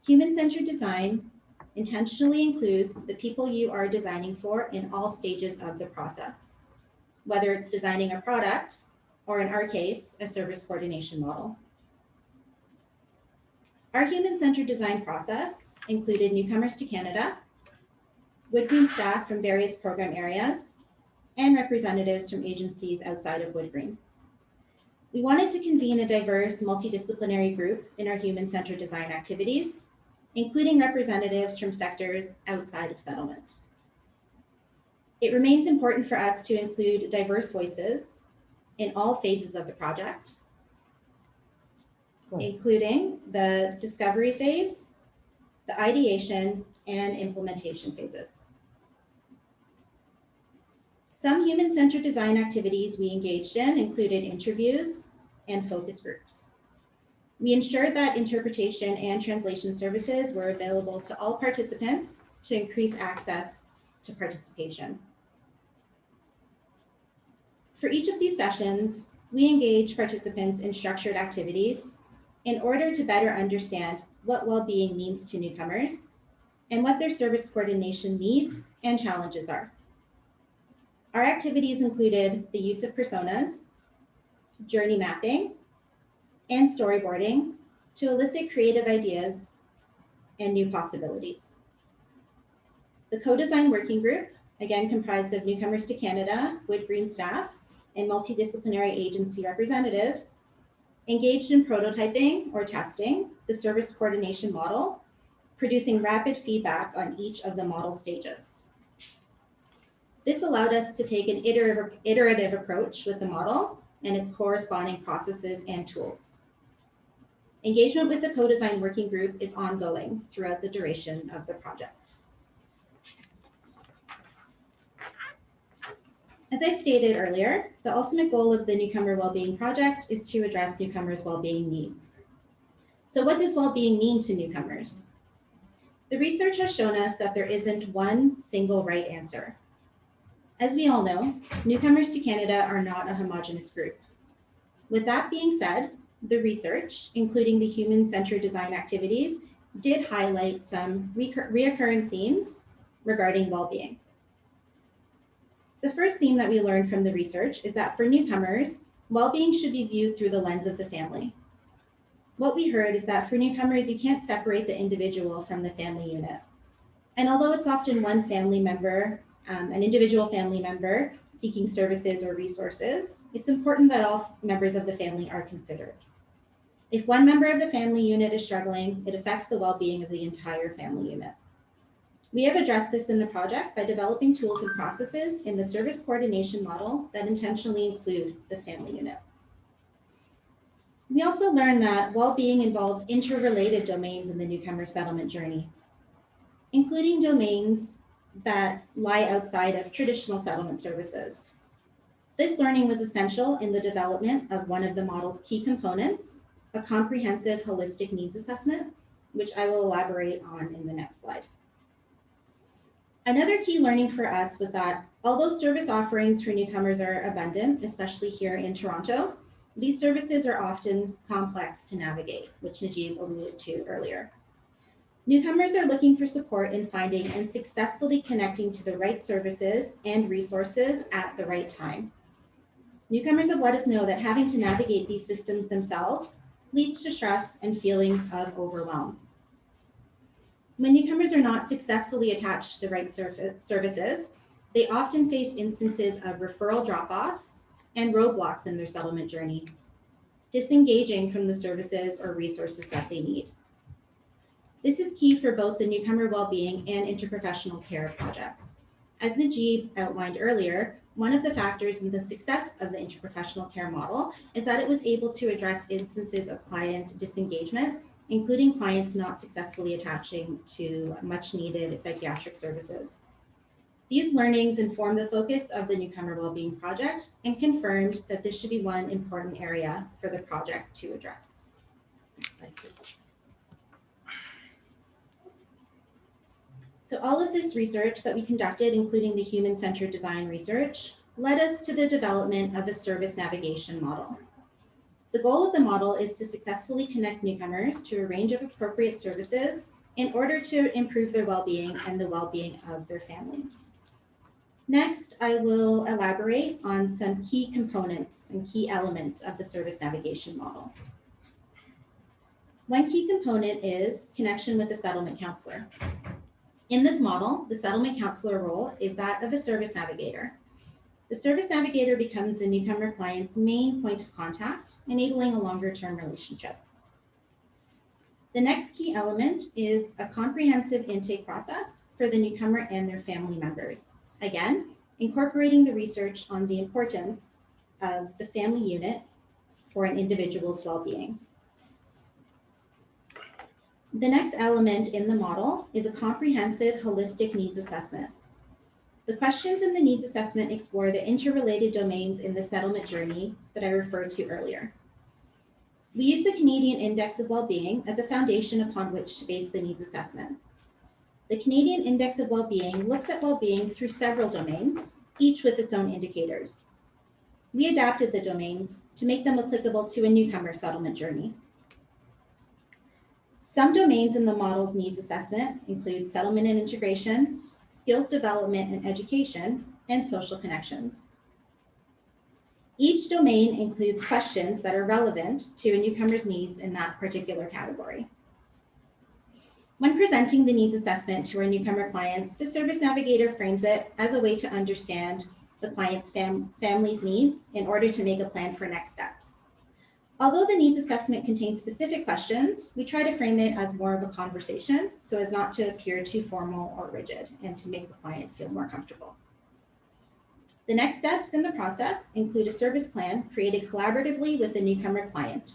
S3: Human-centered design intentionally includes the people you are designing for in all stages of the process, whether it's designing a product or, in our case, a service coordination model. Our human-centered design process included newcomers to Canada, WoodGreen staff from various program areas, and representatives from agencies outside of WoodGreen. We wanted to convene a diverse, multidisciplinary group in our human-centered design activities, including representatives from sectors outside of settlement. It remains important for us to include diverse voices in all phases of the project, including the discovery phase, the ideation, and implementation phases. Some human-centered design activities we engaged in included interviews and focus groups. We ensured that interpretation and translation services were available to all participants to increase access to participation. For each of these sessions, we engage participants in structured activities in order to better understand what well-being means to newcomers and what their service coordination needs and challenges are. Our activities included the use of personas, journey mapping, and storyboarding to elicit creative ideas and new possibilities. The co-design working group, again comprised of newcomers to Canada, WoodGreen staff, and multidisciplinary agency representatives, engaged in prototyping or testing the service coordination model, producing rapid feedback on each of the model stages. This allowed us to take an iterative approach with the model and its corresponding processes and tools. Engagement with the co-design working group is ongoing throughout the duration of the project. As I've stated earlier, the ultimate goal of the Newcomer Wellbeing Project is to address newcomers' well-being needs. So what does well-being mean to newcomers? The research has shown us that there isn't one single right answer. As we all know, newcomers to Canada are not a homogeneous group. With that being said, the research, including the human-centered design activities, did highlight some reoccurring themes regarding well-being. The first theme that we learned from the research is that for newcomers, well-being should be viewed through the lens of the family. What we heard is that for newcomers, you can't separate the individual from the family unit. And although it's often one family member an individual family member seeking services or resources, it's important that all members of the family are considered. If one member of the family unit is struggling, it affects the well-being of the entire family unit. We have addressed this in the project by developing tools and processes in the service coordination model that intentionally include the family unit. We also learned that well-being involves interrelated domains in the newcomer settlement journey, including domains that lie outside of traditional settlement services. This learning was essential in the development of one of the model's key components, a comprehensive holistic needs assessment, which I will elaborate on in the next slide. Another key learning for us was that although service offerings for newcomers are abundant, especially here in Toronto, these services are often complex to navigate, which Nadjib alluded to earlier. Newcomers are looking for support in finding and successfully connecting to the right services and resources at the right time. Newcomers have let us know that having to navigate these systems themselves leads to stress and feelings of overwhelm. When newcomers are not successfully attached to the right services, they often face instances of referral drop-offs and roadblocks in their settlement journey, disengaging from the services or resources that they need. This is key for both the Newcomer Wellbeing and interprofessional care projects. As Nadjib outlined earlier, one of the factors in the success of the interprofessional care model is that it was able to address instances of client disengagement, including clients not successfully attaching to much needed psychiatric services. These learnings informed the focus of the Newcomer Wellbeing project and confirmed that this should be one important area for the project to address. Next slide, please. So all of this research that we conducted, including the human-centered design research, led us to the development of a service navigation model. The goal of the model is to successfully connect newcomers to a range of appropriate services in order to improve their well-being and the well-being of their families. Next, I will elaborate on some key components and key elements of the service navigation model. One key component is connection with the settlement counselor. In this model, the settlement counselor role is that of a service navigator. The service navigator becomes the newcomer client's main point of contact, enabling a longer-term relationship. The next key element is a comprehensive intake process for the newcomer and their family members. Again, incorporating the research on the importance of the family unit for an individual's well-being. The next element in the model is a comprehensive holistic needs assessment. The questions in the needs assessment explore the interrelated domains in the settlement journey that I referred to earlier. We use the Canadian Index of Wellbeing as a foundation upon which to base the needs assessment. The Canadian Index of Wellbeing looks at well-being through several domains, each with its own indicators. We adapted the domains to make them applicable to a newcomer settlement journey. Some domains in the model's needs assessment include settlement and integration, skills development and education, and social connections. Each domain includes questions that are relevant to a newcomer's needs in that particular category. When presenting the needs assessment to our newcomer clients, the service navigator frames it as a way to understand the client's family's needs in order to make a plan for next steps. Although the needs assessment contains specific questions, we try to frame it as more of a conversation so as not to appear too formal or rigid and to make the client feel more comfortable. The next steps in the process include a service plan created collaboratively with the newcomer client,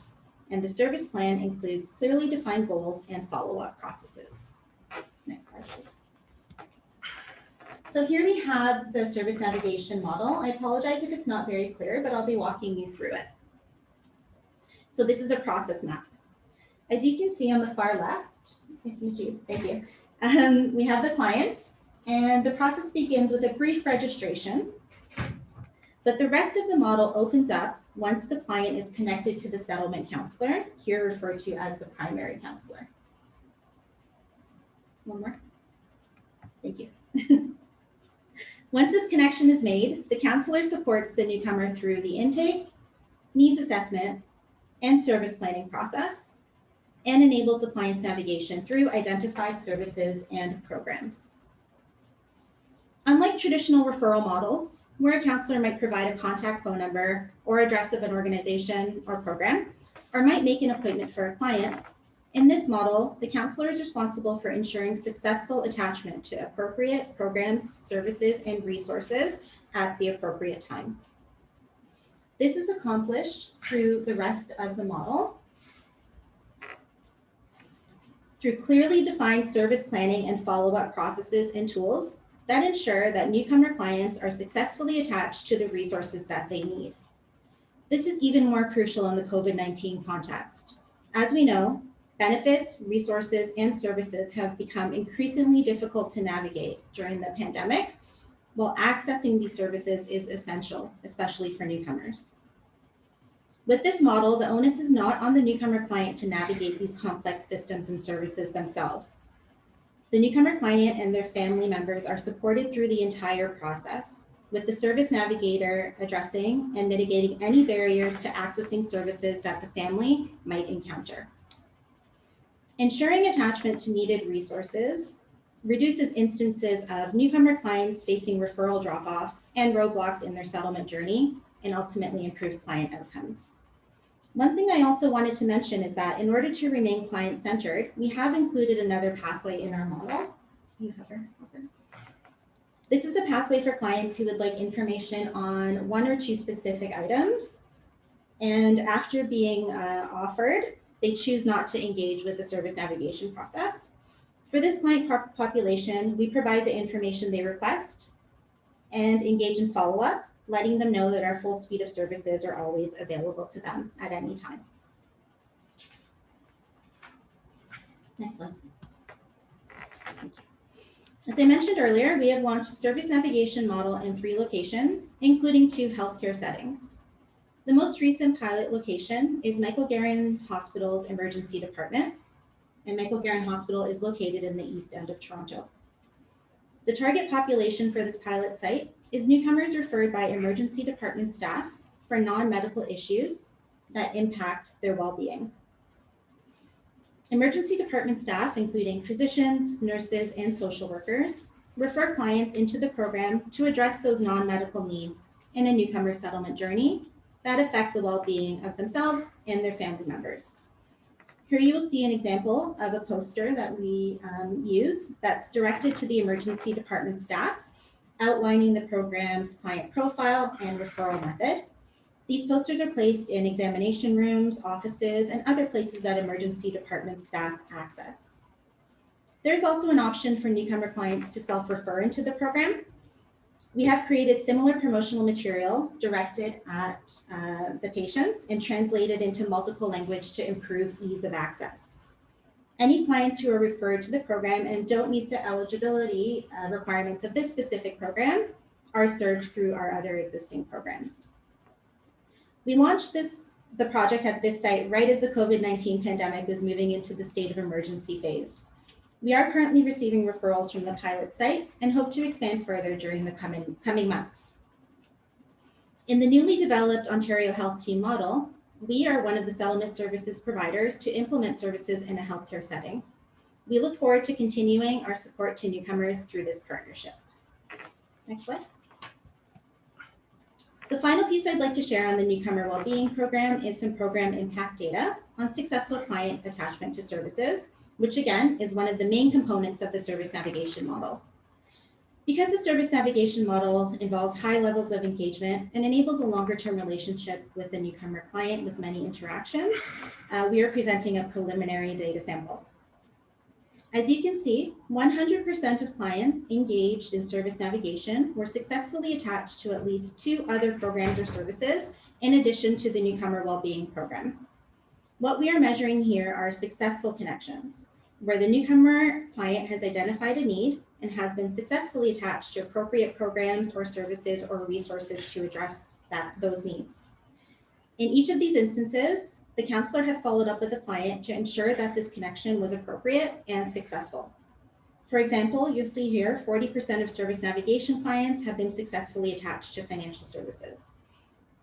S3: and the service plan includes clearly defined goals and follow-up processes. Next slide, please. So here we have the service navigation model. I apologize if it's not very clear, but I'll be walking you through it. So this is a process map. As you can see on the far left, thank you. We have the client, and the process begins with a brief registration, but the rest of the model opens up once the client is connected to the settlement counselor, here referred to as the primary counselor. One more. Thank you. Once this connection is made, the counselor supports the newcomer through the intake, needs assessment, and service planning process, and enables the client's navigation through identified services and programs. Unlike traditional referral models, where a counselor might provide a contact phone number or address of an organization or program, or might make an appointment for a client, in this model, the counselor is responsible for ensuring successful attachment to appropriate programs, services, and resources at the appropriate time. This is accomplished through the rest of the model, through clearly defined service planning and follow-up processes and tools that ensure that newcomer clients are successfully attached to the resources that they need. This is even more crucial in the COVID-19 context. As we know, benefits, resources, and services have become increasingly difficult to navigate during the pandemic, while accessing these services is essential, especially for newcomers. With this model, the onus is not on the newcomer client to navigate these complex systems and services themselves. The newcomer client and their family members are supported through the entire process, with the service navigator addressing and mitigating any barriers to accessing services that the family might encounter. Ensuring attachment to needed resources reduces instances of newcomer clients facing referral drop-offs and roadblocks in their settlement journey, and ultimately improve client outcomes. One thing I also wanted to mention is that in order to remain client-centered, we have included another pathway in our model. You hover over. This is a pathway for clients who would like information on one or two specific items. And after being offered, they choose not to engage with the service navigation process. For this client population, we provide the information they request and engage in follow-up, letting them know that our full suite of services are always available to them at any time. Next slide, please. Thank you. As I mentioned earlier, we have launched a service navigation model in 3 locations, including 2 healthcare settings. The most recent pilot location is Michael Garron Hospital's emergency department, and Michael Garron Hospital is located in the east end of Toronto. The target population for this pilot site is newcomers referred by emergency department staff for non-medical issues that impact their well-being. Emergency department staff, including physicians, nurses, and social workers, refer clients into the program to address those non-medical needs in a newcomer settlement journey that affect the well-being of themselves and their family members. Here you will see an example of a poster that we use that's directed to the emergency department staff, outlining the program's client profile and referral method. These posters are placed in examination rooms, offices, and other places that emergency department staff access. There's also an option for newcomer clients to self-refer into the program. We have created similar promotional material directed at the patients and translated into multiple language to improve ease of access. Any clients who are referred to the program and don't meet the eligibility requirements of this specific program are served through our other existing programs. We launched the project at this site right as the COVID-19 pandemic was moving into the state of emergency phase. We are currently receiving referrals from the pilot site and hope to expand further during the coming months. In the newly developed Ontario Health Team model, we are one of the settlement services providers to implement services in a healthcare setting. We look forward to continuing our support to newcomers through this partnership. Next slide. The final piece I'd like to share on the Newcomer Wellbeing program is some program impact data on successful client attachment to services, which again is one of the main components of the service navigation model. Because the service navigation model involves high levels of engagement and enables a longer-term relationship with the newcomer client with many interactions, we are presenting a preliminary data sample. As you can see, 100% of clients engaged in service navigation were successfully attached to at least 2 other programs or services in addition to the Newcomer Wellbeing program. What we are measuring here are successful connections, where the newcomer client has identified a need and has been successfully attached to appropriate programs or services or resources to address those needs. In each of these instances, the counselor has followed up with the client to ensure that this connection was appropriate and successful. For example, you'll see here 40% of service navigation clients have been successfully attached to financial services.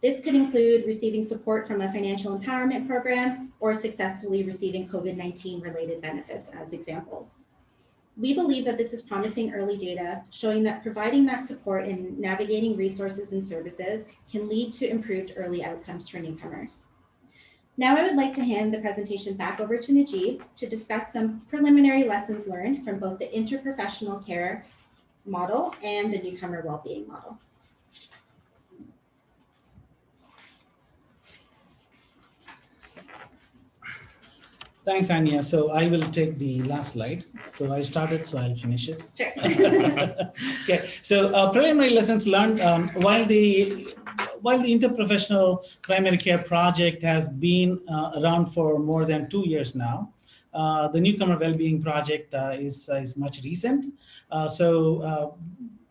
S3: This could include receiving support from a financial empowerment program or successfully receiving COVID-19 related benefits as examples. We believe that this is promising early data showing that providing that support in navigating resources and services can lead to improved early outcomes for newcomers. Now I would like to hand the presentation back over to Nadjib to discuss some preliminary lessons learned from both the interprofessional care model and the newcomer wellbeing model.
S1: Thanks, Anya. So I will take the last slide. So I started, so I'll finish it.
S3: Sure.
S1: Okay. So preliminary lessons learned. While the interprofessional primary care project has been around for more than 2 years now, the Newcomer Wellbeing project is much recent.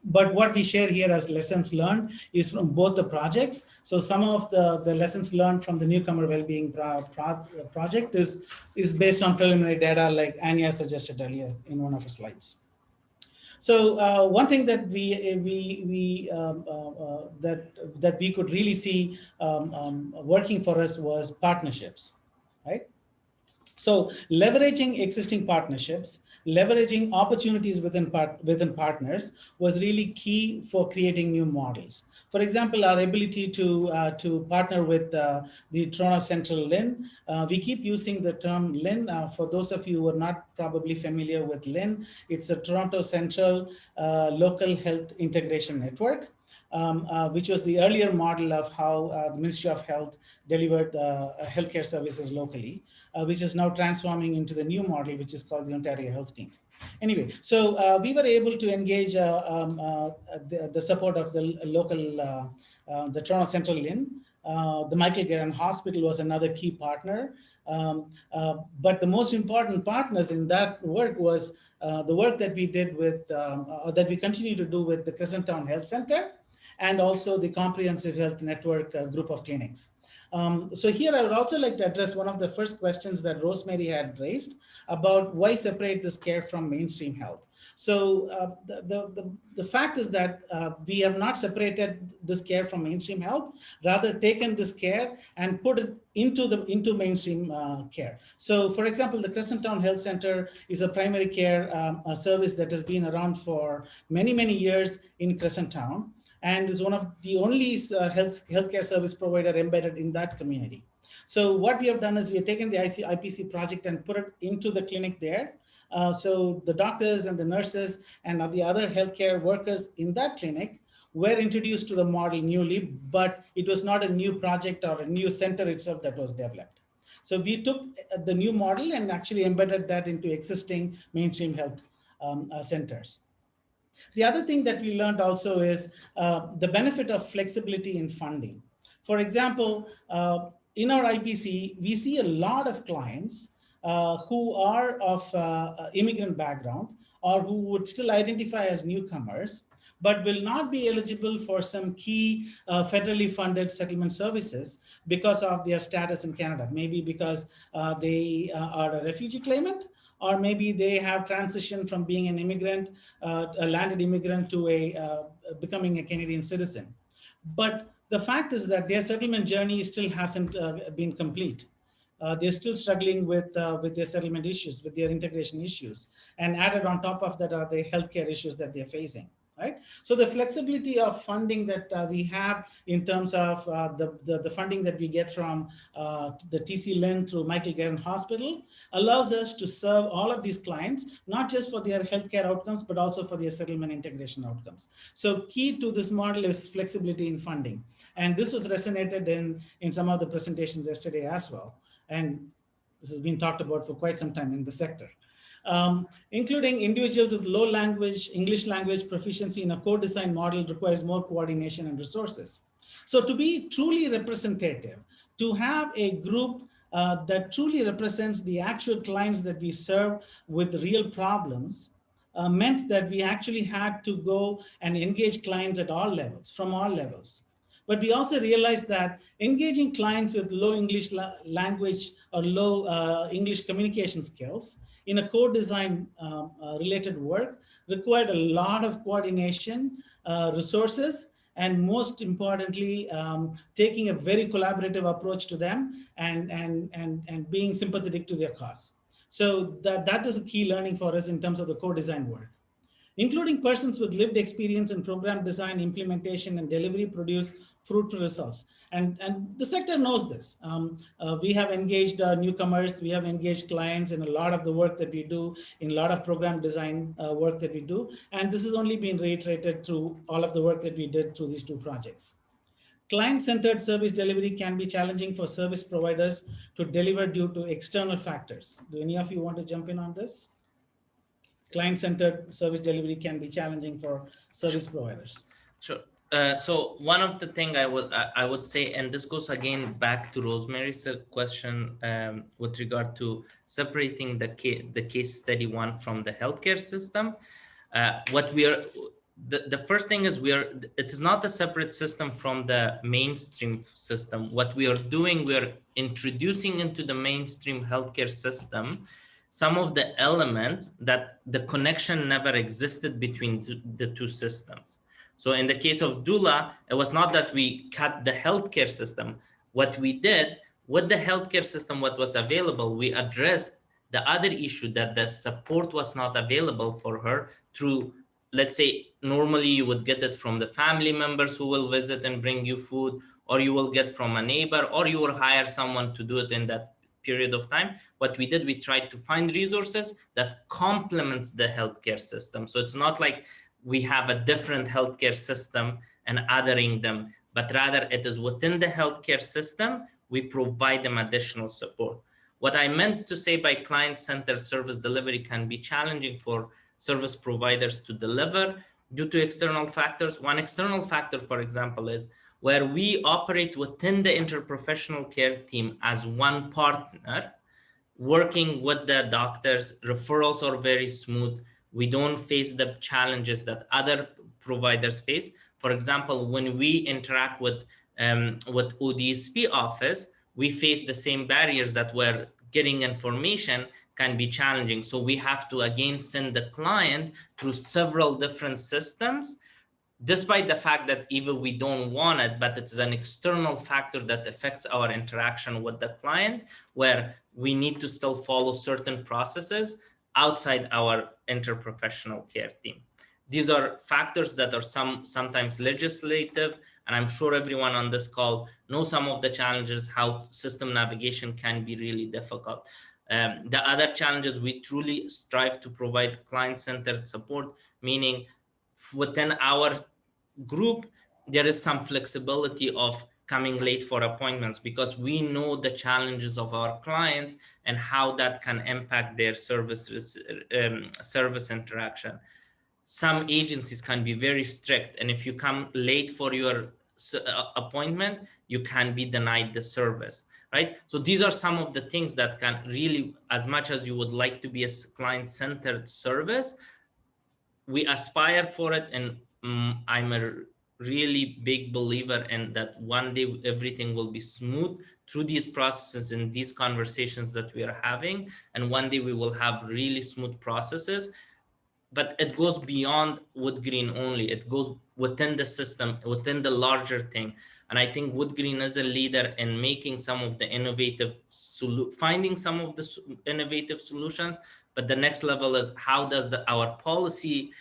S1: But what we share here as lessons learned is from both the projects. So some of the lessons learned from the Newcomer Wellbeing project is based on preliminary data, like Anya suggested earlier in one of her slides. So one thing that that we could really see working for us was partnerships, right? So leveraging existing partnerships, leveraging opportunities within partners was really key for creating new models. For example, our ability to partner with the Toronto Central LHIN. We keep using the term LHIN. For those of you who are not probably familiar with LHIN, it's a Toronto Central Local Health Integration Network. Which was the earlier model of how the Ministry of Health delivered healthcare services locally, which is now transforming into the new model, which is called the Ontario Health Teams. Anyway, so we were able to engage the support of the local, the Toronto Central LHIN. The Michael Garron Hospital was another key partner. But the most important partners in that work was the work that we did with, or that we continue to do with the Crescent Town Health Center, and also the Comprehensive Health Network group of clinics. So here I would also like to address one of the first questions that Rosemary had raised about why separate this care from mainstream health. So the fact is that we have not separated this care from mainstream health, rather taken this care and put it into mainstream care. So for example, the Crescent Town Health Center is a primary care service that has been around for many, many years in Crescent Town, and is one of the only healthcare service provider embedded in that community. So what we have done is we have taken the IPC project and put it into the clinic there. So the doctors and the nurses and the other healthcare workers in that clinic were introduced to the model newly, but it was not a new project or a new center itself that was developed. So we took the new model and actually embedded that into existing mainstream health centers. The other thing that we learned also is the benefit of flexibility in funding. For example, in our IPC, we see a lot of clients who are of immigrant background or who would still identify as newcomers, but will not be eligible for some key federally funded settlement services because of their status in Canada. Maybe because they are a refugee claimant, or maybe they have transitioned from being an immigrant, a landed immigrant, to becoming a Canadian citizen. But the fact is that their settlement journey still hasn't been complete. They're still struggling with their settlement issues, with their integration issues. And added on top of that are the healthcare issues that they're facing. Right? So the flexibility of funding that we have in terms of the funding that we get from the TC LHIN through Michael Garron Hospital allows us to serve all of these clients, not just for their healthcare outcomes, but also for their settlement integration outcomes. So key to this model is flexibility in funding. And this was resonated in some of the presentations yesterday as well. And this has been talked about for quite some time in the sector. Including individuals with low English language proficiency in a co-design model requires more coordination and resources. So to be truly representative, to have a group that truly represents the actual clients that we serve with real problems meant that we actually had to go and engage clients at all levels, from all levels. But we also realized that engaging clients with low English language or low English communication skills in a co-design related work required a lot of coordination, resources, and most importantly, taking a very collaborative approach to them and being sympathetic to their cause. So that is a key learning for us in terms of the core design work. Including persons with lived experience in program design, implementation, and delivery produce fruitful results. And the sector knows this. We have engaged newcomers, we have engaged clients in a lot of the work that we do, in a lot of program design work that we do. And this has only been reiterated through all of the work that we did through these two projects. Client-centered service delivery can be challenging for service providers to deliver due to external factors. Do any of you want to jump in on this? Client-centered service delivery can be challenging for service providers.
S2: Sure. So one of the things I would say, and this goes again back to Rosemary's question with regard to separating the case study one from the healthcare system. What we are, the first thing is it is not a separate system from the mainstream system. What we are doing, we are introducing into the mainstream healthcare system some of the elements that the connection never existed between the two systems. So in the case of doula, it was not that we cut the healthcare system. What we did with the healthcare system, what was available, we addressed the other issue that the support was not available for her through, let's say, normally you would get it from the family members who will visit and bring you food, or you will get from a neighbor, or you will hire someone to do it in that period of time. What we did, we tried to find resources that complements the healthcare system. So it's not like we have a different healthcare system and othering them, but rather it is within the healthcare system, we provide them additional support. What I meant to say by client-centered service delivery can be challenging for service providers to deliver due to external factors. One external factor, for example, is where we operate within the interprofessional care team as one partner, working with the doctors. Referrals are very smooth. We don't face the challenges that other providers face. For example, when we interact with ODSP office, we face the same barriers that we're getting information can be challenging. So we have to again send the client through several different systems, despite the fact that even we don't want it, but it's an external factor that affects our interaction with the client, where we need to still follow certain processes outside our interprofessional care team. These are factors that are sometimes legislative, and I'm sure everyone on this call knows some of the challenges, how system navigation can be really difficult. The other challenges, we truly strive to provide client-centered support, meaning within our group, there is some flexibility of coming late for appointments because we know the challenges of our clients and how that can impact their service interaction. Some agencies can be very strict, and if you come late for your appointment, you can be denied the service, right? So these are some of the things that can really, as much as you would like to be a client-centered service, we aspire for it, and I'm a really big believer in that one day everything will be smooth through these processes and these conversations that we are having, and one day we will have really smooth processes. But it goes beyond WoodGreen only. It goes within the system, within the larger thing. And I think WoodGreen is a leader in making some of the innovative, finding some of the innovative solutions. But the next level is how does our policy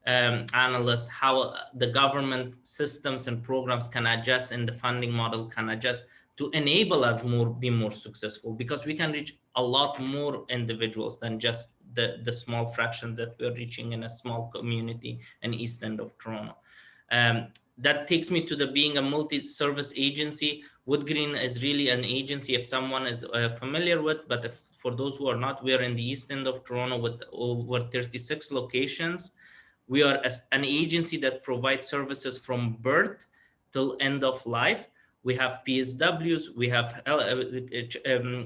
S2: analysts, how the government systems and programs can adjust, and the funding model can adjust to enable us be more successful, because we can reach a lot more individuals than just the small fractions that we're reaching in a small community in East End of Toronto. That takes me to being a multi-service agency. WoodGreen is really an agency, if someone is familiar with, but for those who are not, we are in the East End of Toronto with over 36 locations. We are an agency that provides services from birth till end of life. We have PSWs, we have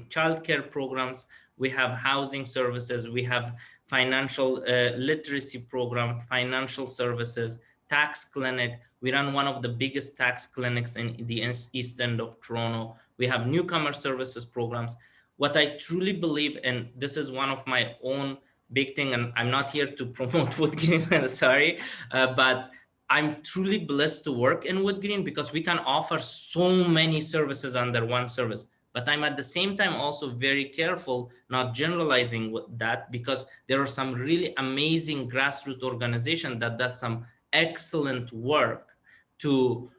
S2: childcare programs, we have housing services, we have financial literacy program, financial services, tax clinic. We run one of the biggest tax clinics in the East End of Toronto. We have newcomer services programs. What I truly believe, and this is one of my own big thing, and I'm not here to promote WoodGreen, sorry, but I'm truly blessed to work in WoodGreen because we can offer so many services under one service. But I'm at the same time also very careful not generalizing that, because there are some really amazing grassroots organizations that does some excellent work to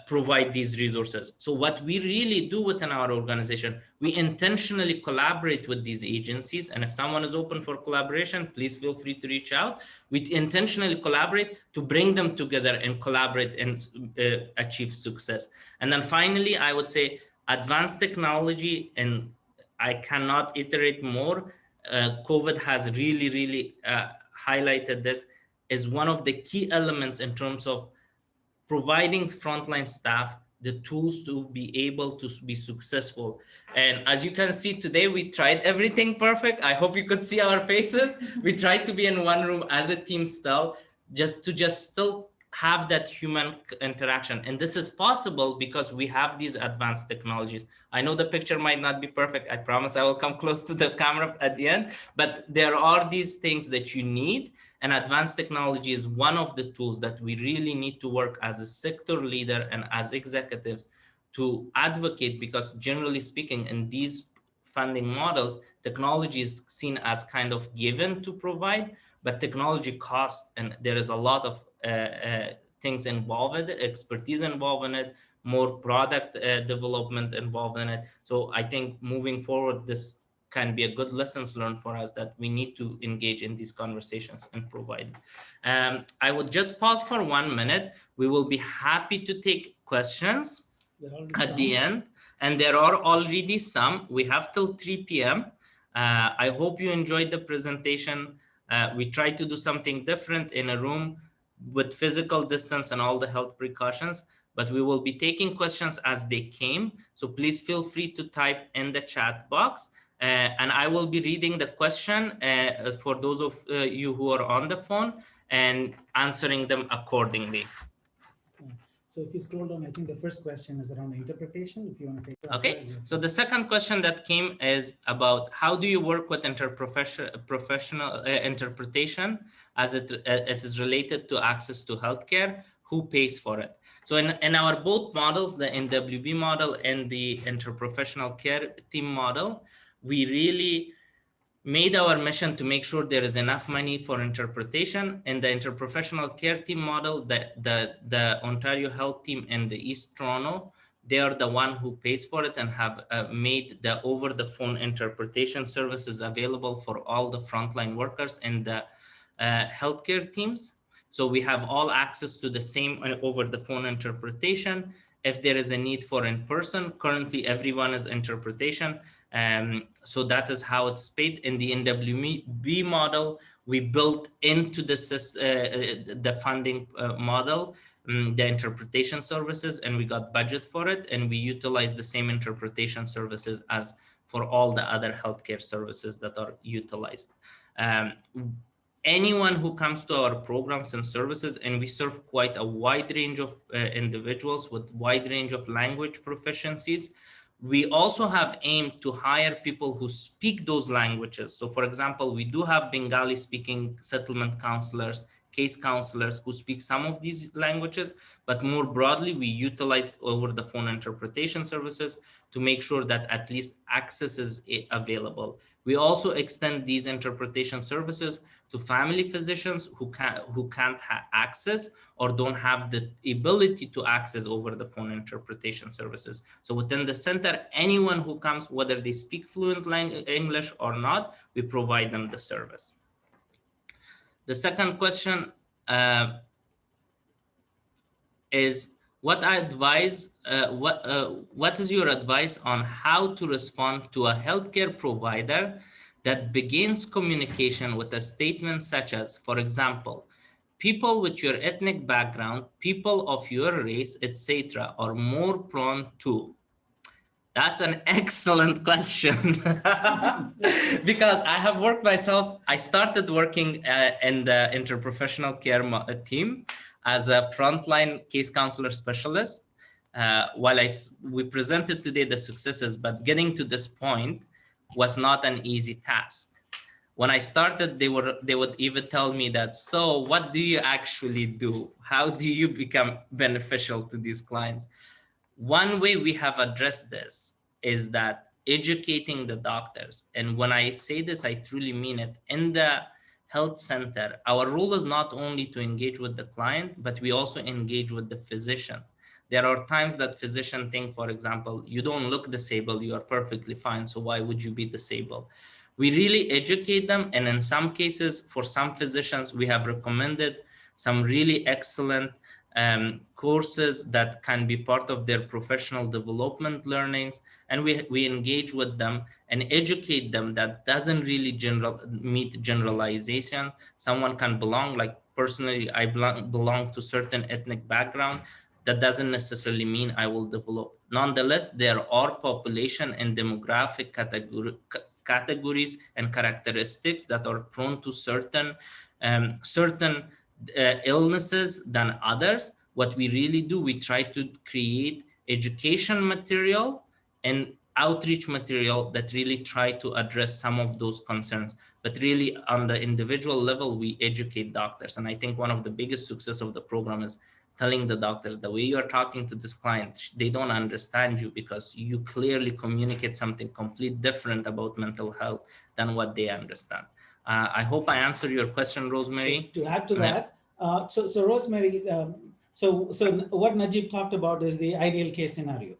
S2: provide these resources. So what we really do within our organization, we intentionally collaborate with these agencies. And if someone is open for collaboration, please feel free to reach out. We intentionally collaborate to bring them together and collaborate and achieve success. And then finally, I would say advanced technology, and I cannot iterate more. COVID has really highlighted this, is one of the key elements in terms of providing frontline staff the tools to be able to be successful. And as you can see today, we tried everything perfect. I hope you could see our faces. We tried to be in one room as a team still, just still have that human interaction. And this is possible because we have these advanced technologies. I know the picture might not be perfect. I promise I will come close to the camera at the end, but there are these things that you need. And advanced technology is one of the tools that we really need to work as a sector leader and as executives to advocate, because generally speaking, in these funding models, technology is seen as kind of given to provide, but technology costs, and there is a lot of things involved in it, expertise involved in it, more product development involved in it. So I think moving forward, this can be a good lessons learned for us, that we need to engage in these conversations and provide. I would just pause for 1 minute. We will be happy to take questions at the end. And there are already some. We have till 3 p.m. I hope you enjoyed the presentation. We tried to do something different in a room with physical distance and all the health precautions, but we will be taking questions as they came. So please feel free to type in the chat box. And I will be reading the question for those of you who are on the phone and answering them accordingly.
S1: So if you scroll down, I think the first question is around interpretation, if you want to take that.
S2: Okay, so the second question that came is about how do you work with professional interpretation as it is related to access to healthcare? Who pays for it? So in our both models, the NWV model and the interprofessional care team model, we really made our mission to make sure there is enough money for interpretation. In the interprofessional care team model, the Ontario Health Team and the East Toronto, they are the one who pays for it and have made the over-the-phone interpretation services available for all the frontline workers and the healthcare teams. So we have all access to the same over-the-phone interpretation. If there is a need for in-person, currently everyone is interpretation. So that is how it's paid. In the NWB model, we built into the funding model, the interpretation services, and we got budget for it, and we utilize the same interpretation services as for all the other healthcare services that are utilized. Anyone who comes to our programs and services, and we serve quite a wide range of individuals with wide range of language proficiencies. We also have aimed to hire people who speak those languages. So for example, we do have Bengali speaking settlement counselors, case counselors who speak some of these languages, but more broadly, we utilize over the phone interpretation services to make sure that at least access is available. We also extend these interpretation services to family physicians who can't have access or don't have the ability to access over the phone interpretation services. So within the center, anyone who comes, whether they speak fluent English or not, we provide them the service. The second question is, what is your advice on how to respond to a healthcare provider that begins communication with a statement such as, for example, people with your ethnic background, people of your race, etc., are more prone to? That's an excellent question. Because I have worked myself. I started working in the interprofessional care team as a frontline case counselor specialist. While we presented today the successes, but getting to this point was not an easy task. When I started, they would even tell me that, so what do you actually do? How do you become beneficial to these clients? One way we have addressed this is that educating the doctors, and when I say this, I truly mean it, in the health center, our role is not only to engage with the client, but we also engage with the physician. There are times that physicians think, for example, you don't look disabled, you are perfectly fine, so why would you be disabled? We really educate them, and in some cases, for some physicians, we have recommended some really excellent courses that can be part of their professional development learnings, and we engage with them and educate them that doesn't really meet generalization. Someone can belong, like personally, I belong to certain ethnic background. That doesn't necessarily mean I will develop. Nonetheless, there are population and demographic categories and characteristics that are prone to certain illnesses than others. What we really do, we try to create education material and outreach material that really try to address some of those concerns. But really on the individual level, we educate doctors. And I think one of the biggest success of the program is telling the doctors, the way you're talking to this client, they don't understand you because you clearly communicate something completely different about mental health than what they understand. I hope I answered your question, Rosemary.
S1: So to add to that, so Rosemary, so what Nadjib talked about is the ideal case scenario.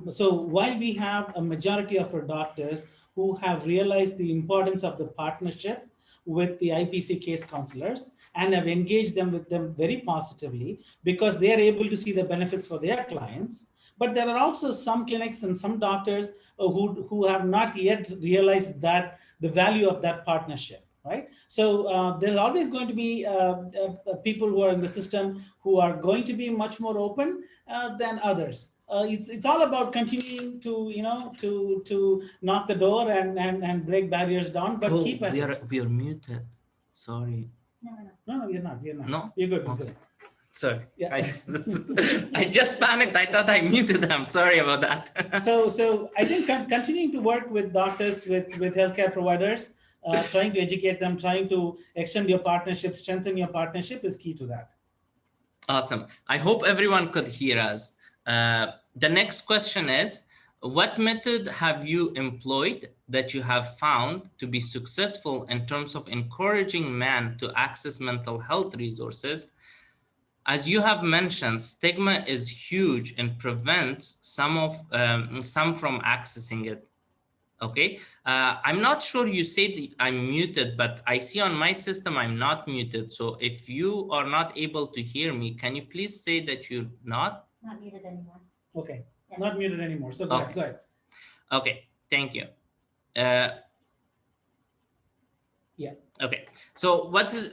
S1: So while we have a majority of our doctors who have realized the importance of the partnership with the IPC case counselors and have engaged them with them very positively because they are able to see the benefits for their clients. But there are also some clinics and some doctors who have not yet realized that the value of that partnership, right? So there's always going to be people who are in the system who are going to be much more open than others. It's all about continuing to, to knock the door and break barriers down, but keep at it.
S2: We are muted. Sorry.
S1: No, you're not.
S2: No?
S1: You're good. You're good.
S2: Sorry.
S1: Yeah.
S2: I just panicked. I thought I muted them. Sorry about that.
S1: So I think continuing to work with doctors, with healthcare providers, trying to educate them, trying to extend your partnership, strengthen your partnership is key to that.
S2: Awesome. I hope everyone could hear us. The next question is, what method have you employed that you have found to be successful in terms of encouraging men to access mental health resources? As you have mentioned, stigma is huge and prevents some from accessing it. Okay, I'm not sure you said I'm muted, but I see on my system I'm not muted. So if you are not able to hear me, can you please say that you're not?
S3: Not muted anymore.
S1: Okay, yeah. Not muted anymore. So go ahead.
S2: Okay, thank you.
S1: Yeah.
S2: Okay, so what is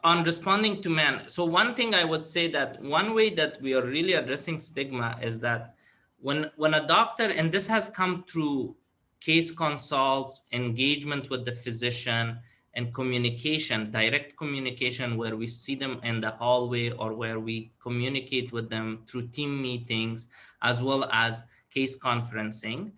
S2: on responding to men? So one thing I would say that one way that we are really addressing stigma is that when a doctor, and this has come through case consults, engagement with the physician, and communication, direct communication, where we see them in the hallway or where we communicate with them through team meetings, as well as case conferencing,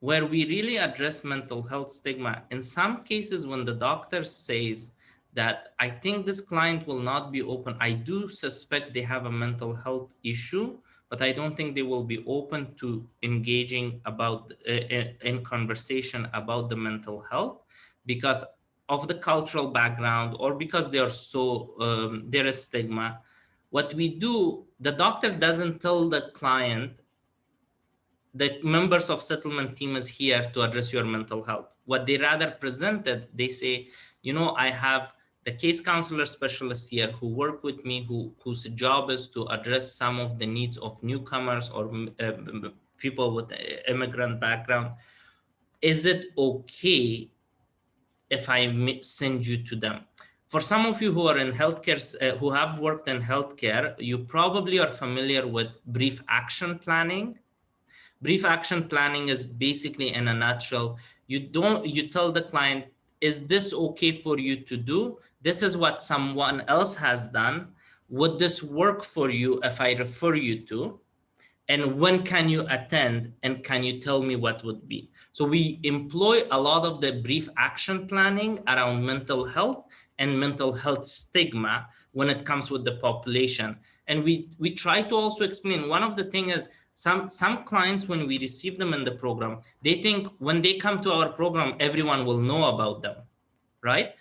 S2: where we really address mental health stigma. In some cases, when the doctor says that, I think this client will not be open, I do suspect they have a mental health issue, but I don't think they will be open to engaging about in conversation about the mental health because of the cultural background or because they are so, there is stigma. What we do, the doctor doesn't tell the client the members of settlement team is here to address your mental health. What they rather presented, they say, I have the case counselor specialist here who work with me, whose job is to address some of the needs of newcomers or people with immigrant background. Is it okay if I send you to them? For some of you who are in healthcare, who have worked in healthcare, you probably are familiar with brief action planning. Brief action planning is basically, in a nutshell, you tell the client, is this okay for you to do? This is what someone else has done. Would this work for you if I refer you to? And when can you attend? And can you tell me what would be? So we employ a lot of the brief action planning around mental health and mental health stigma when it comes with the population. And we try to also explain, one of the things is, some clients, when we receive them in the program, they think when they come to our program, everyone will know about them, right?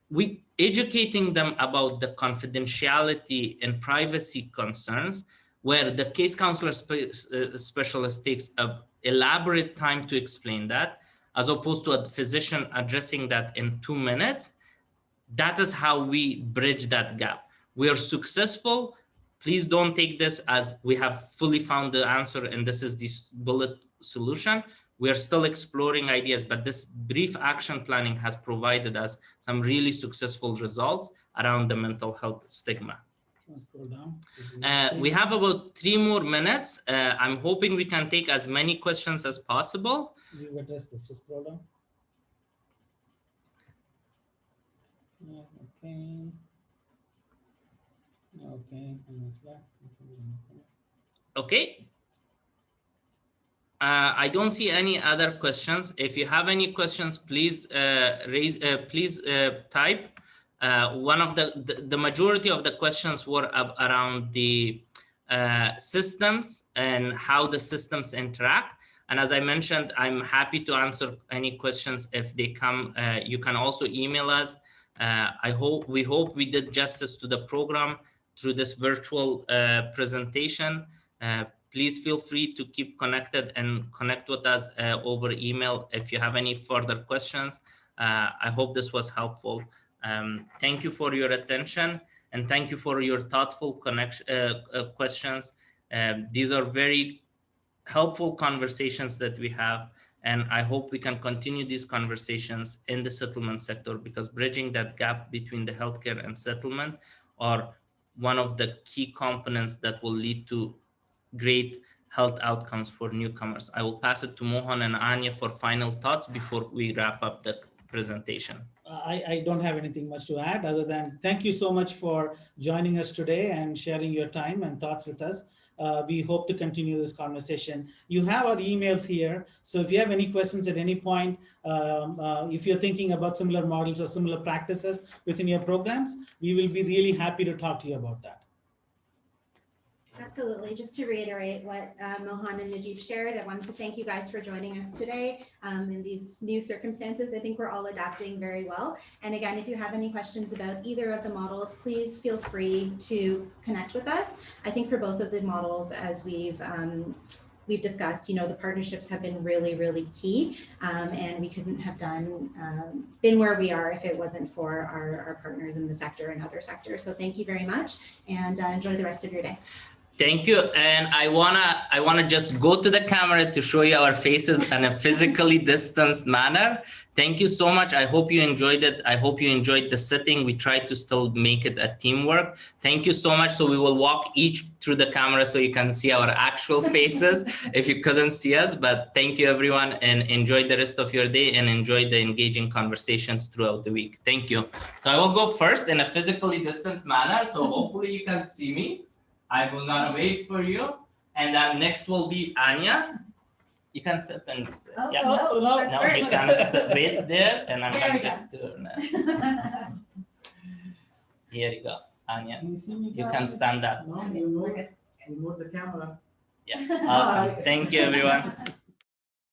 S2: We educating them about the confidentiality and privacy concerns, where the case counselor specialist takes a elaborate time to explain that, as opposed to a physician addressing that in 2 minutes. That is how we bridge that gap. We are successful. Please don't take this as we have fully found the answer and this is the bullet solution. We are still exploring ideas, but this brief action planning has provided us some really successful results around the mental health stigma. We have about 3 more minutes. I'm hoping we can take as many questions as possible.
S1: You address this, just scroll down. Okay.
S2: Okay. I don't see any other questions. If you have any questions, please type. One of the majority of the questions were around the systems and how the systems interact. And as I mentioned, I'm happy to answer any questions if they come. You can also email us. We hope we did justice to the program through this virtual presentation. Please feel free to keep connected and connect with us over email if you have any further questions. I hope this was helpful. Thank you for your attention and thank you for your thoughtful questions. These are very helpful conversations that we have, and I hope we can continue these conversations in the settlement sector, because bridging that gap between the healthcare and settlement are one of the key components that will lead to great health outcomes for newcomers. I will pass it to Mohan and Anya for final thoughts before we wrap up the presentation.
S1: I don't have anything much to add other than thank you so much for joining us today and sharing your time and thoughts with us. We hope to continue this conversation. You have our emails here. So if you have any questions at any point, if you're thinking about similar models or similar practices within your programs, we will be really happy to talk to you about that.
S3: Absolutely. Just to reiterate what Mohan and Nadjib shared, I wanted to thank you guys for joining us today in these new circumstances. I think we're all adapting very well. And again, if you have any questions about either of the models, please feel free to connect with us. I think for both of the models, as we've discussed, you know, the partnerships have been really, really key, and we couldn't have been where we are if it wasn't for our partners in the sector and other sectors. So thank you very much, and enjoy the rest of your day.
S2: Thank you. And I wanna just go to the camera to show you our faces in a physically distanced manner. Thank you so much. I hope you enjoyed it. I hope you enjoyed the sitting. We tried to still make it a teamwork. Thank you so much. So we will walk each through the camera so you can see our actual faces if you couldn't see us. But thank you everyone, and enjoy the rest of your day and enjoy the engaging conversations throughout the week. Thank you. So I will go first in a physically distanced manner. So hopefully you can see me. I will not wait for you. And then next will be Anya. You can sit and sit.
S3: Oh,
S2: Yeah.
S3: no,
S2: No,
S3: first.
S2: you can sit, wait there, and I'm
S3: There we
S2: gonna just turn it. Here you go, Anya.
S1: Can you see me?
S2: You can stand up.
S1: No, you move the camera.
S2: Yeah, awesome. Thank you, everyone.